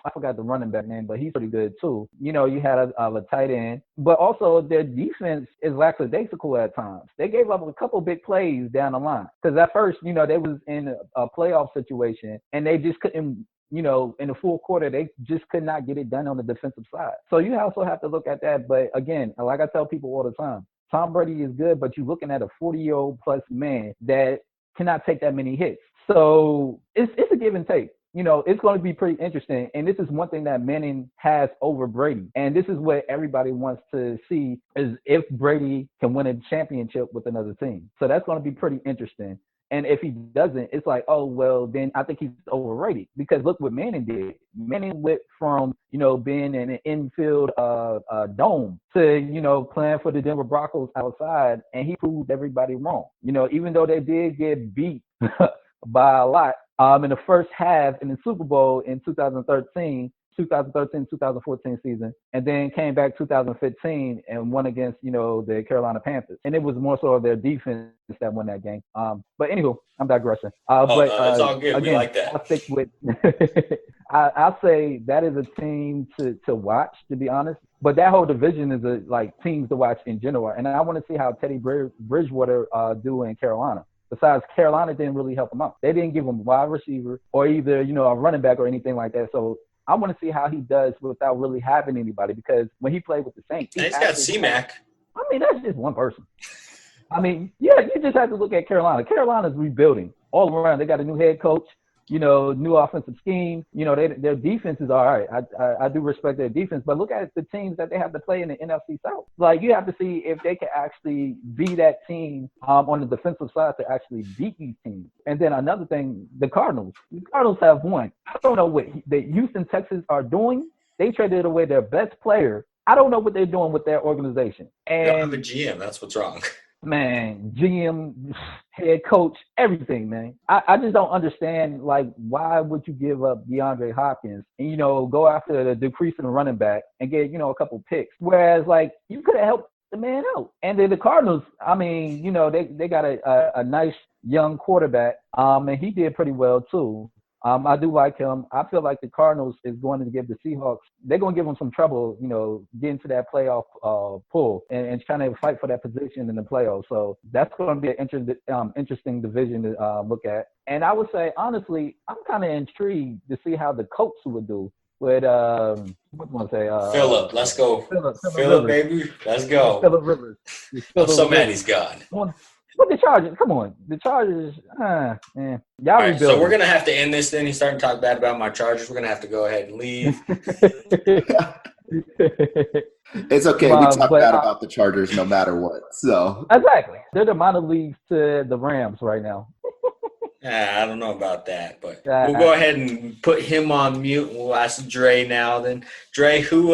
I forgot the running back name, but he's pretty good too. You know, you had a tight end. But also their defense is lackadaisical at times. They gave up a couple big plays down the line. Because at first, you know, they was in a playoff situation, and they just couldn't, you know, in the full quarter, they just could not get it done on the defensive side. So you also have to look at that. But again, like I tell people all the time, Tom Brady is good, but you're looking at a 40-year-old plus man that cannot take that many hits. So it's a give and take. You know, it's going to be pretty interesting. And this is one thing that Manning has over Brady. And this is what everybody wants to see is if Brady can win a championship with another team. So that's going to be pretty interesting. And if he doesn't, it's like, oh, well, then I think he's overrated. Because look what Manning did. Manning went from, you know, being in an infield dome to, you know, playing for the Denver Broncos outside, and he proved everybody wrong. You know, even though they did get beat by a lot in the first half in the Super Bowl in 2013, 2014 season, and then came back 2015 and won against, you know, the Carolina Panthers. And it was more so of their defense that won that game. But anywho, I'm digressing. It's all good. Again, we like that. I'll stick with I'll say that is a team to watch, to be honest. But that whole division is like teams to watch in general. And I want to see how Teddy Bridgewater do in Carolina. Besides, Carolina didn't really help him out. They didn't give him a wide receiver or either, you know, a running back or anything like that. So I want to see how he does without really having anybody, because when he played with the Saints, he's got C-Mac. I mean, that's just one person. I mean, yeah, you just have to look at Carolina. Carolina's rebuilding all around. They got a new head coach, you know, new offensive scheme. You know, their defense is all right. I do respect their defense, but look at the teams that they have to play in the NFC South. Like, you have to see if they can actually be that team on the defensive side to actually beat these teams. And then another thing, the Cardinals. The Cardinals have won. I don't know what the Houston Texans are doing. They traded away their best player. I don't know what they're doing with their organization. And they don't have a GM. That's what's wrong. man, GM, head coach, everything, man. I just don't understand, like, why would you give up DeAndre Hopkins and, you know, go after the decreasing running back and get, you know, a couple picks? Whereas, like, you could have helped the man out. And then the Cardinals, I mean, you know, they got a nice young quarterback, and he did pretty well, too. I do like him. I feel like the Cardinals is going to give the Seahawks, they're going to give them some trouble, you know, getting to that playoff pull and trying to fight for that position in the playoffs. So that's going to be an interesting division to look at. And I would say, honestly, I'm kind of intrigued to see how the Colts would do with, what do I want to say? Phillip, let's go. Phillip, baby, let's go. Phillip Rivers. I'm so mad he's gone. But the Chargers, come on. The Chargers, man. Y'all right, so we're going to have to end this then. He's starting to talk bad about my Chargers. We're going to have to go ahead and leave. It's okay. We talk bad about the Chargers no matter what. So exactly. They're the minor leagues to the Rams right now. I don't know about that, but we'll go ahead and put him on mute. We'll ask Dre now then. Dre, who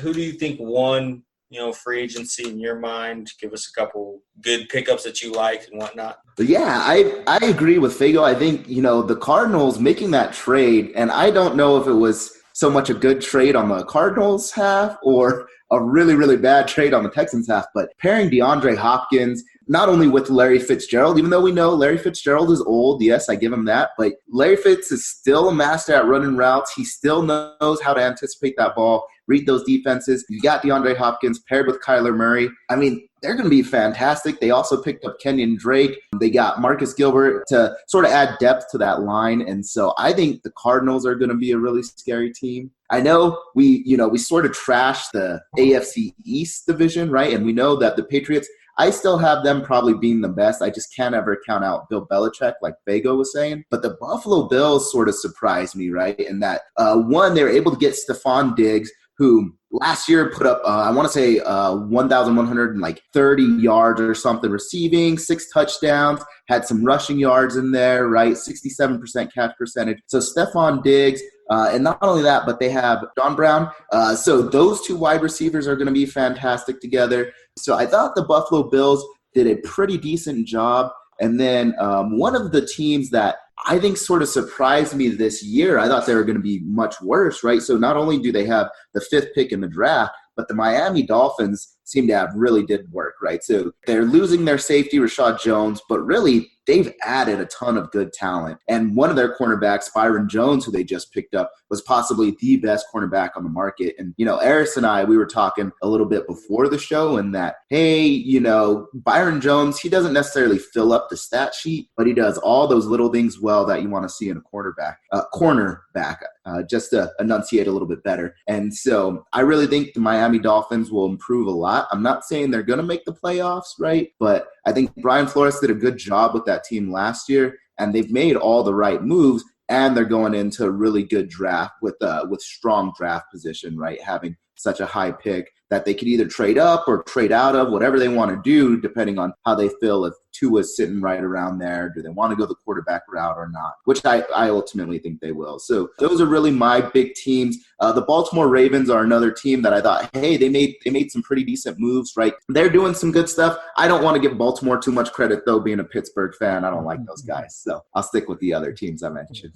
do you think won, you know, free agency in your mind? Give us a couple good pickups that you liked and whatnot. But yeah, I agree with Fago. I think, you know, the Cardinals making that trade, and I don't know if it was so much a good trade on the Cardinals half or a really, really bad trade on the Texans half, but pairing DeAndre Hopkins, not only with Larry Fitzgerald, even though we know Larry Fitzgerald is old, yes, I give him that, but Larry Fitz is still a master at running routes. He still knows how to anticipate that ball, read those defenses. You got DeAndre Hopkins paired with Kyler Murray. I mean, they're going to be fantastic. They also picked up Kenyon Drake. They got Marcus Gilbert to sort of add depth to that line. And so I think the Cardinals are going to be a really scary team. I know we sort of trashed the AFC East division, right? And we know that the Patriots, I still have them probably being the best. I just can't ever count out Bill Belichick, like Fago was saying. But the Buffalo Bills sort of surprised me, right? In that, one, they were able to get Stephon Diggs, who last year put up, I want to say 1,130 yards or something receiving, 6 touchdowns, had some rushing yards in there, right? 67% catch percentage. So Stephon Diggs, and not only that, but they have Don Brown. So those two wide receivers are going to be fantastic together. So I thought the Buffalo Bills did a pretty decent job. And then one of the teams that I think sort of surprised me this year, I thought they were going to be much worse, right? So not only do they have the 5th pick in the draft, but the Miami Dolphins seem to have really did work, right? So they're losing their safety, Rashad Jones, but really they've added a ton of good talent. And one of their cornerbacks, Byron Jones, who they just picked up, was possibly the best cornerback on the market. And, you know, Aris and I, we were talking a little bit before the show and that, hey, you know, Byron Jones, he doesn't necessarily fill up the stat sheet, but he does all those little things well that you want to see in a cornerback, just to enunciate a little bit better. And so I really think the Miami Dolphins will improve a lot. I'm not saying they're going to make the playoffs, right? But I think Brian Flores did a good job with that team last year, and they've made all the right moves, and they're going into a really good draft with strong draft position, right? Having such a high pick that they could either trade up or trade out of, whatever they want to do, depending on how they feel. If Tua's sitting right around there, do they want to go the quarterback route or not? Which I ultimately think they will. So those are really my big teams. The Baltimore Ravens are another team that I thought, hey, they made some pretty decent moves, right? They're doing some good stuff. I don't want to give Baltimore too much credit, though, being a Pittsburgh fan. I don't like those guys. So I'll stick with the other teams I mentioned.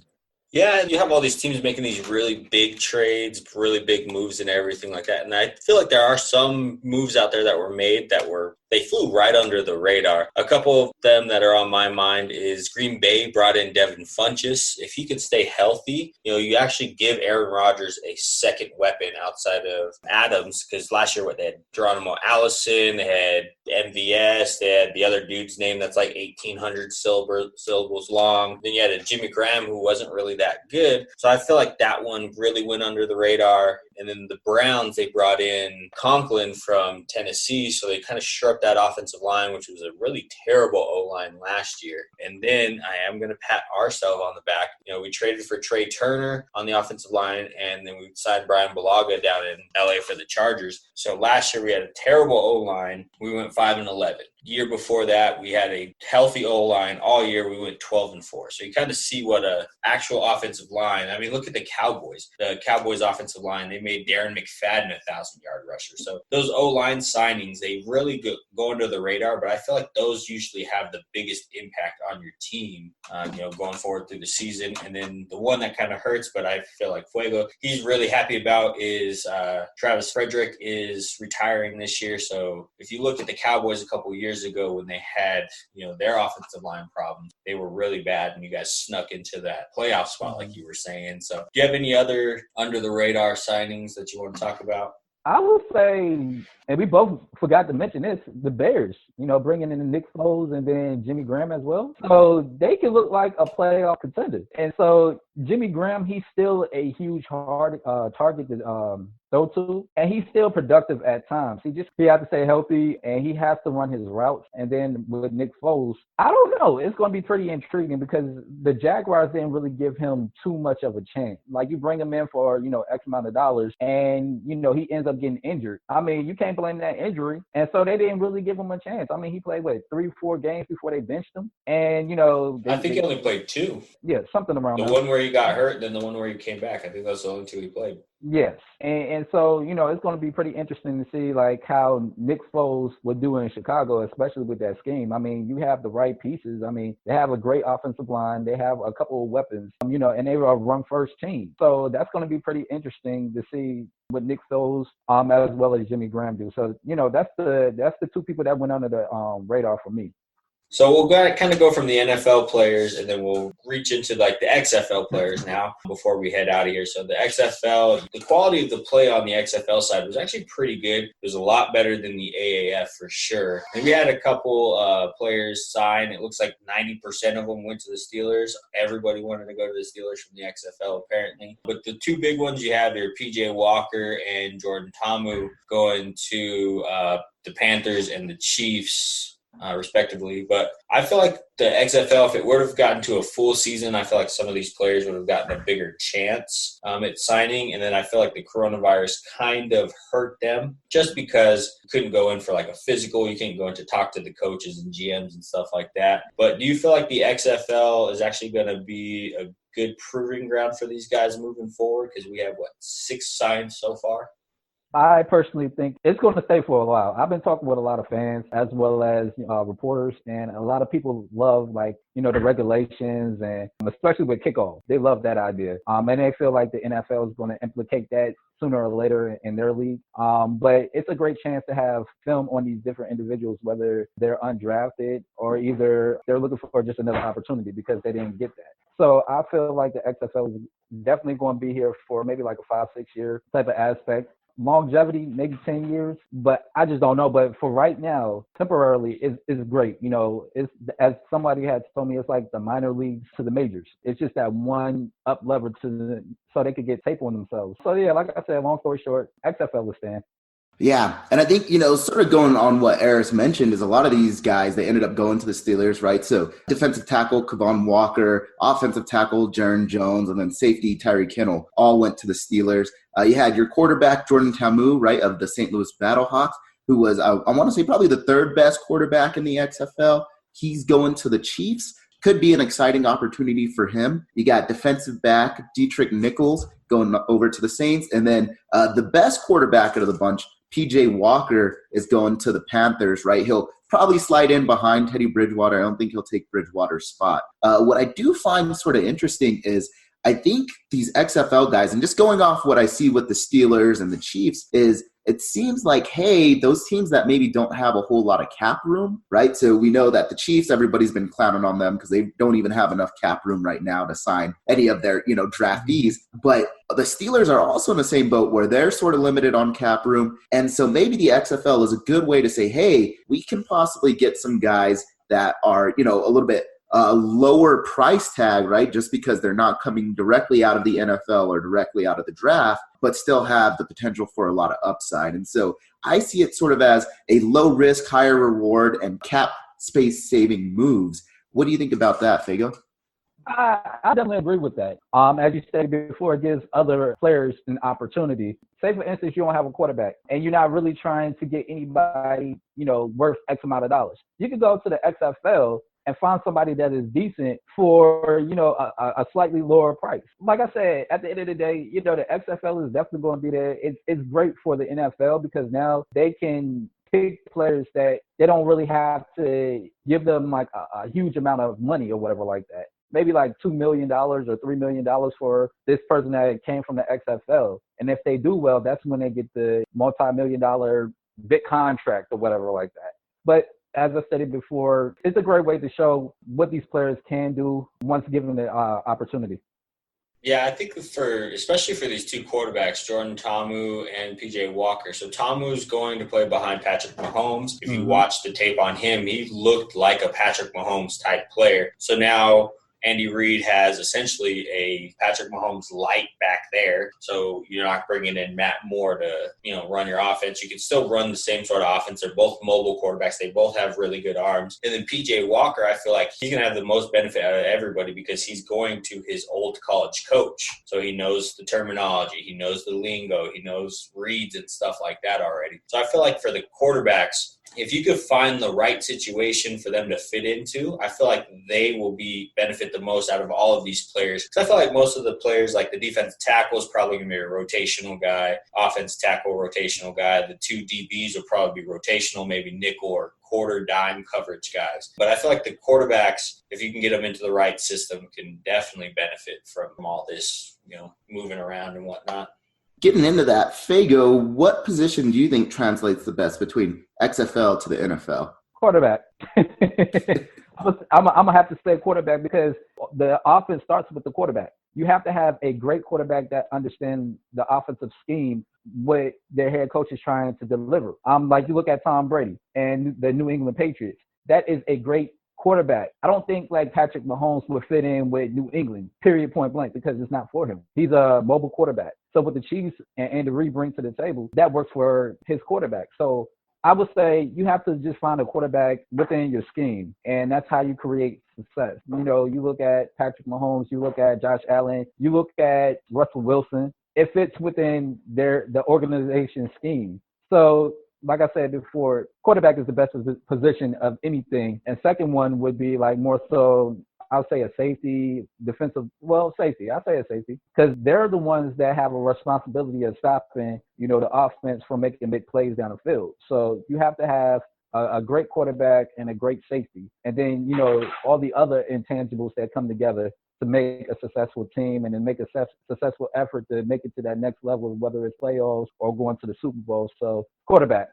Yeah, and you have all these teams making these really big trades, really big moves and everything like that. And I feel like there are some moves out there that were made that they flew right under the radar. A couple of them that are on my mind is Green Bay brought in Devin Funchess. If he could stay healthy, you know, you actually give Aaron Rodgers a second weapon outside of Adams, because last year they had Geronimo Allison, they had MVS, they had the other dude's name that's like 1,800 syllables long. Then you had a Jimmy Graham who wasn't really that good. So I feel like that one really went under the radar. And then the Browns, they brought in Conklin from Tennessee, so they kind of shore up that offensive line, which was a really terrible O-line last year. And then I am going to pat ourselves on the back. You know, we traded for Trey Turner on the offensive line, and then we signed Brian Bulaga down in LA for the Chargers. So last year we had a terrible O-line. We went 5-11. Year before that, we had a healthy O-line. All year, we went 12-4. So you kind of see what a actual offensive line. I mean, look at the Cowboys. The Cowboys offensive line, they made Darren McFadden a 1,000-yard rusher. So those O-line signings, they really go under the radar, but I feel like those usually have the biggest impact on your team, going forward through the season. And then the one that kind of hurts, but I feel like Fuego, he's really happy about is Travis Frederick is retiring this year. So if you look at the Cowboys a couple years ago when they had, their offensive line problems, they were really bad, and you guys snuck into that playoff spot, like you were saying. So do you have any other under-the-radar signings that you want to talk about? I would say, and we both forgot to mention this, the Bears, bringing in Nick Foles and then Jimmy Graham as well. So they can look like a playoff contender. And so Jimmy Graham, he's still a huge target to throw to, and he's still productive at times. He has to stay healthy, and he has to run his routes. And then with Nick Foles, I don't know. It's going to be pretty intriguing because the Jaguars didn't really give him too much of a chance. Like, you bring him in for, X amount of dollars, and, he ends up getting injured. I mean, you can't blame that injury. And so they didn't really give him a chance. I mean, he played, 3-4 games before they benched him. And, I think he only played 2. Yeah, something around the that. One where he got hurt, then the one where he came back. I think that's the only 2 he played. Yes. And so, it's going to be pretty interesting to see, how Nick Foles would do in Chicago, especially with that scheme. I mean, you have the right pieces. I mean, they have a great offensive line. They have a couple of weapons, and they were a run-first team. So that's going to be pretty interesting to see what Nick Foles as well as Jimmy Graham do. So, that's the 2 people that went under the radar for me. So we'll kind of go from the NFL players, and then we'll reach into the XFL players now before we head out of here. So the XFL, the quality of the play on the XFL side was actually pretty good. It was a lot better than the AAF for sure. And we had a couple players sign. It looks like 90% of them went to the Steelers. Everybody wanted to go to the Steelers from the XFL apparently. But the 2 big ones you have are PJ Walker and Jordan Ta'amu going to the Panthers and the Chiefs, respectively. But I feel like the XFL, if it would have gotten to a full season, I feel like some of these players would have gotten a bigger chance at signing. And then I feel like the coronavirus kind of hurt them just because you couldn't go in for a physical. You can't go in to talk to the coaches and GMs and stuff like that. But do you feel like the XFL is actually going to be a good proving ground for these guys moving forward? Because we have, 6 signs so far? I personally think it's going to stay for a while. I've been talking with a lot of fans as well as reporters, and a lot of people love the regulations, and especially with kickoff. They love that idea. And they feel like the NFL is going to implicate that sooner or later in their league. But it's a great chance to have film on these different individuals, whether they're undrafted or either they're looking for just another opportunity because they didn't get that. So I feel like the XFL is definitely going to be here for maybe a 5-6 year type of aspect. Longevity, maybe 10 years, but I just don't know. But for right now, temporarily, it's great. It's, as somebody had told me, it's like the minor leagues to the majors. It's just that one up level so they could get tape on themselves. So yeah, like I said, long story short, XFL will stand. Yeah, and I think, sort of going on what Aris mentioned is a lot of these guys, they ended up going to the Steelers, right? So defensive tackle, Kevon Walker, offensive tackle, Jaron Jones, and then safety, Tyree Kinnell, all went to the Steelers. You had your quarterback, Jordan Ta'amu, right, of the St. Louis Battlehawks, who was, I want to say, probably the 3rd best quarterback in the XFL. He's going to the Chiefs. Could be an exciting opportunity for him. You got defensive back, Dietrich Nichols, going over to the Saints. And then the best quarterback out of the bunch, PJ Walker, is going to the Panthers, right? He'll probably slide in behind Teddy Bridgewater. I don't think he'll take Bridgewater's spot. What I do find sort of interesting is I think these XFL guys, and just going off what I see with the Steelers and the Chiefs, is it seems like, hey, those teams that maybe don't have a whole lot of cap room, right? So we know that the Chiefs, everybody's been clowning on them because they don't even have enough cap room right now to sign any of their, draftees. But the Steelers are also in the same boat where they're sort of limited on cap room. And so maybe the XFL is a good way to say, hey, we can possibly get some guys that are, a little bit lower price tag, right? Just because they're not coming directly out of the NFL or directly out of the draft, but still have the potential for a lot of upside. And so I see it sort of as a low risk, higher reward, and cap space saving moves. What do you think about that, Fago? I definitely agree with that. As you said before, it gives other players an opportunity. Say, for instance, you don't have a quarterback and you're not really trying to get anybody, worth X amount of dollars. You could go to the XFL and find somebody that is decent for, a slightly lower price. Like I said, at the end of the day, the XFL is definitely going to be there. It's great for the NFL because now they can pick players that they don't really have to give them like a huge amount of money or whatever like that. Maybe like $2 million or $3 million for this person that came from the XFL. And if they do well, that's when they get the multi-million-dollar big contract or whatever like that. But as I said it before, it's a great way to show what these players can do once given the opportunity. Yeah, I think especially for these two quarterbacks, Jordan Ta'amu and PJ Walker. So Ta'amu's going to play behind Patrick Mahomes. If you watch the tape on him, he looked like a Patrick Mahomes type player. So now Andy Reid has essentially a Patrick Mahomes light back there. So you're not bringing in Matt Moore to, run your offense. You can still run the same sort of offense. They're both mobile quarterbacks. They both have really good arms. And then PJ Walker, I feel like he's going to have the most benefit out of everybody because he's going to his old college coach. So he knows the terminology. He knows the lingo. He knows reads and stuff like that already. So I feel like for the quarterbacks, if you could find the right situation for them to fit into, I feel like they will benefit the most out of all of these players. Because I feel like most of the players, like the defensive tackle is probably going to be a rotational guy, offensive tackle rotational guy. The two DBs will probably be rotational, maybe nickel or quarter dime coverage guys. But I feel like the quarterbacks, if you can get them into the right system, can definitely benefit from all this, moving around and whatnot. Getting into that, Fago, what position do you think translates the best between XFL to the NFL? Quarterback. I'm going to have to say quarterback because the offense starts with the quarterback. You have to have a great quarterback that understands the offensive scheme, what their head coach is trying to deliver. Like you look at Tom Brady and the New England Patriots. That is a great quarterback. I don't think like Patrick Mahomes would fit in with New England, period, point blank, because it's not for him. He's a mobile quarterback. So what the Chiefs and Andy Reid bring to the table, that works for his quarterback. So I would say you have to just find a quarterback within your scheme, and that's how you create success. You look at Patrick Mahomes, you look at Josh Allen, you look at Russell Wilson. It fits within the organization scheme. So like I said before, quarterback is the best position of anything. And second one would be like more so, I'll say a safety, safety. I'll say a safety because they're the ones that have a responsibility of stopping, the offense from making big plays down the field. So you have to have a great quarterback and a great safety. And then, all the other intangibles that come together to make a successful team and then make a successful effort to make it to that next level, whether it's playoffs or going to the Super Bowl. So quarterback.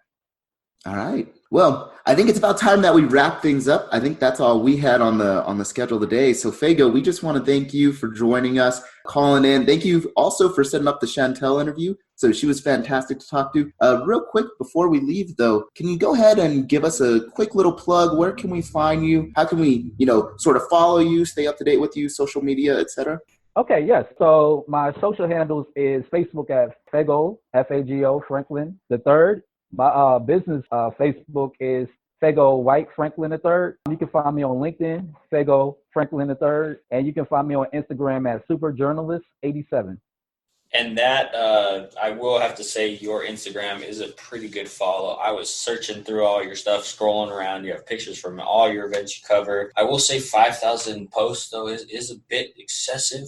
All right. Well, I think it's about time that we wrap things up. I think that's all we had on the schedule today. So Fago, we just want to thank you for joining us, calling in. Thank you also for setting up the Chantel interview. So she was fantastic to talk to. Real quick, before we leave though, can you go ahead and give us a quick little plug? Where can we find you? How can we, sort of follow you, stay up to date with you, social media, etc.? Okay, yes. So my social handles is Facebook at Fago, Fago Franklin III. My business Facebook is Fago White Franklin III. You can find me on LinkedIn, Fago Franklin III, and you can find me on Instagram at SuperJournalist87. And that, I will have to say, your Instagram is a pretty good follow. I was searching through all your stuff, scrolling around. You have pictures from all your events you cover. I will say 5,000 posts, though, is a bit excessive.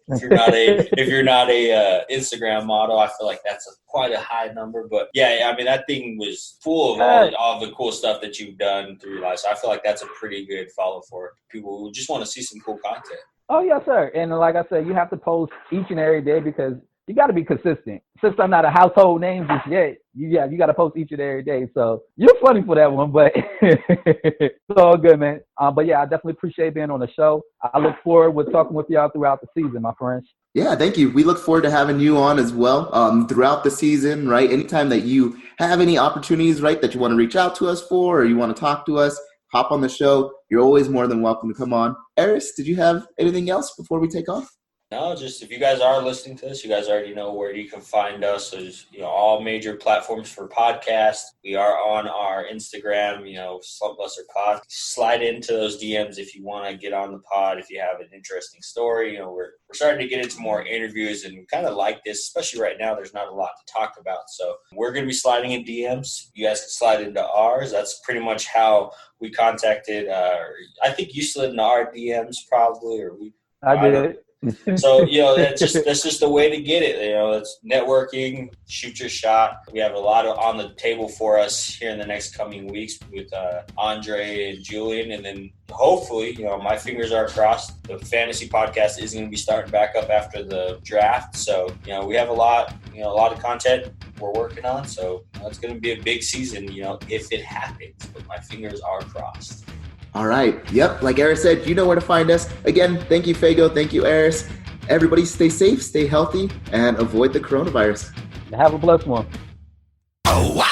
If you're not a Instagram model, I feel like that's quite a high number. But yeah, I mean, that thing was full of all the cool stuff that you've done through your life. So I feel like that's a pretty good follow for people who just want to see some cool content. Oh, yes, sir. And like I said, you have to post each and every day because you got to be consistent. Since I'm not a household name just yet, you got to post each and every day. So you're funny for that one, but it's all good, man. But yeah, I definitely appreciate being on the show. I look forward to talking with y'all throughout the season, my friends. Yeah, thank you. We look forward to having you on as well throughout the season, right? Anytime that you have any opportunities, right, that you want to reach out to us for or you want to talk to us, hop on the show. You're always more than welcome to come on. Aris, did you have anything else before we take off? No, just if you guys are listening to this, you guys already know where you can find us. There's, all major platforms for podcasts. We are on our Instagram, Slumpbuster Pod. Slide into those DMs if you want to get on the pod, if you have an interesting story. We're starting to get into more interviews, and we kind of like this, especially right now. There's not a lot to talk about. So we're going to be sliding in DMs. You guys can slide into ours. That's pretty much how we contacted. I think you slid into our DMs probably, or we. I did. So, that's just the way to get it. It's networking, shoot your shot. We have a lot on the table for us here in the next coming weeks with Aundre and Julian. And then hopefully, my fingers are crossed, the fantasy podcast is going to be starting back up after the draft. So, we have a lot of content we're working on. So it's going to be a big season, if it happens. But my fingers are crossed. All right. Yep. Like Aris said, you know where to find us. Again, thank you, Fago. Thank you, Aris. Everybody stay safe, stay healthy, and avoid the coronavirus. Have a blessed one. Oh, wow.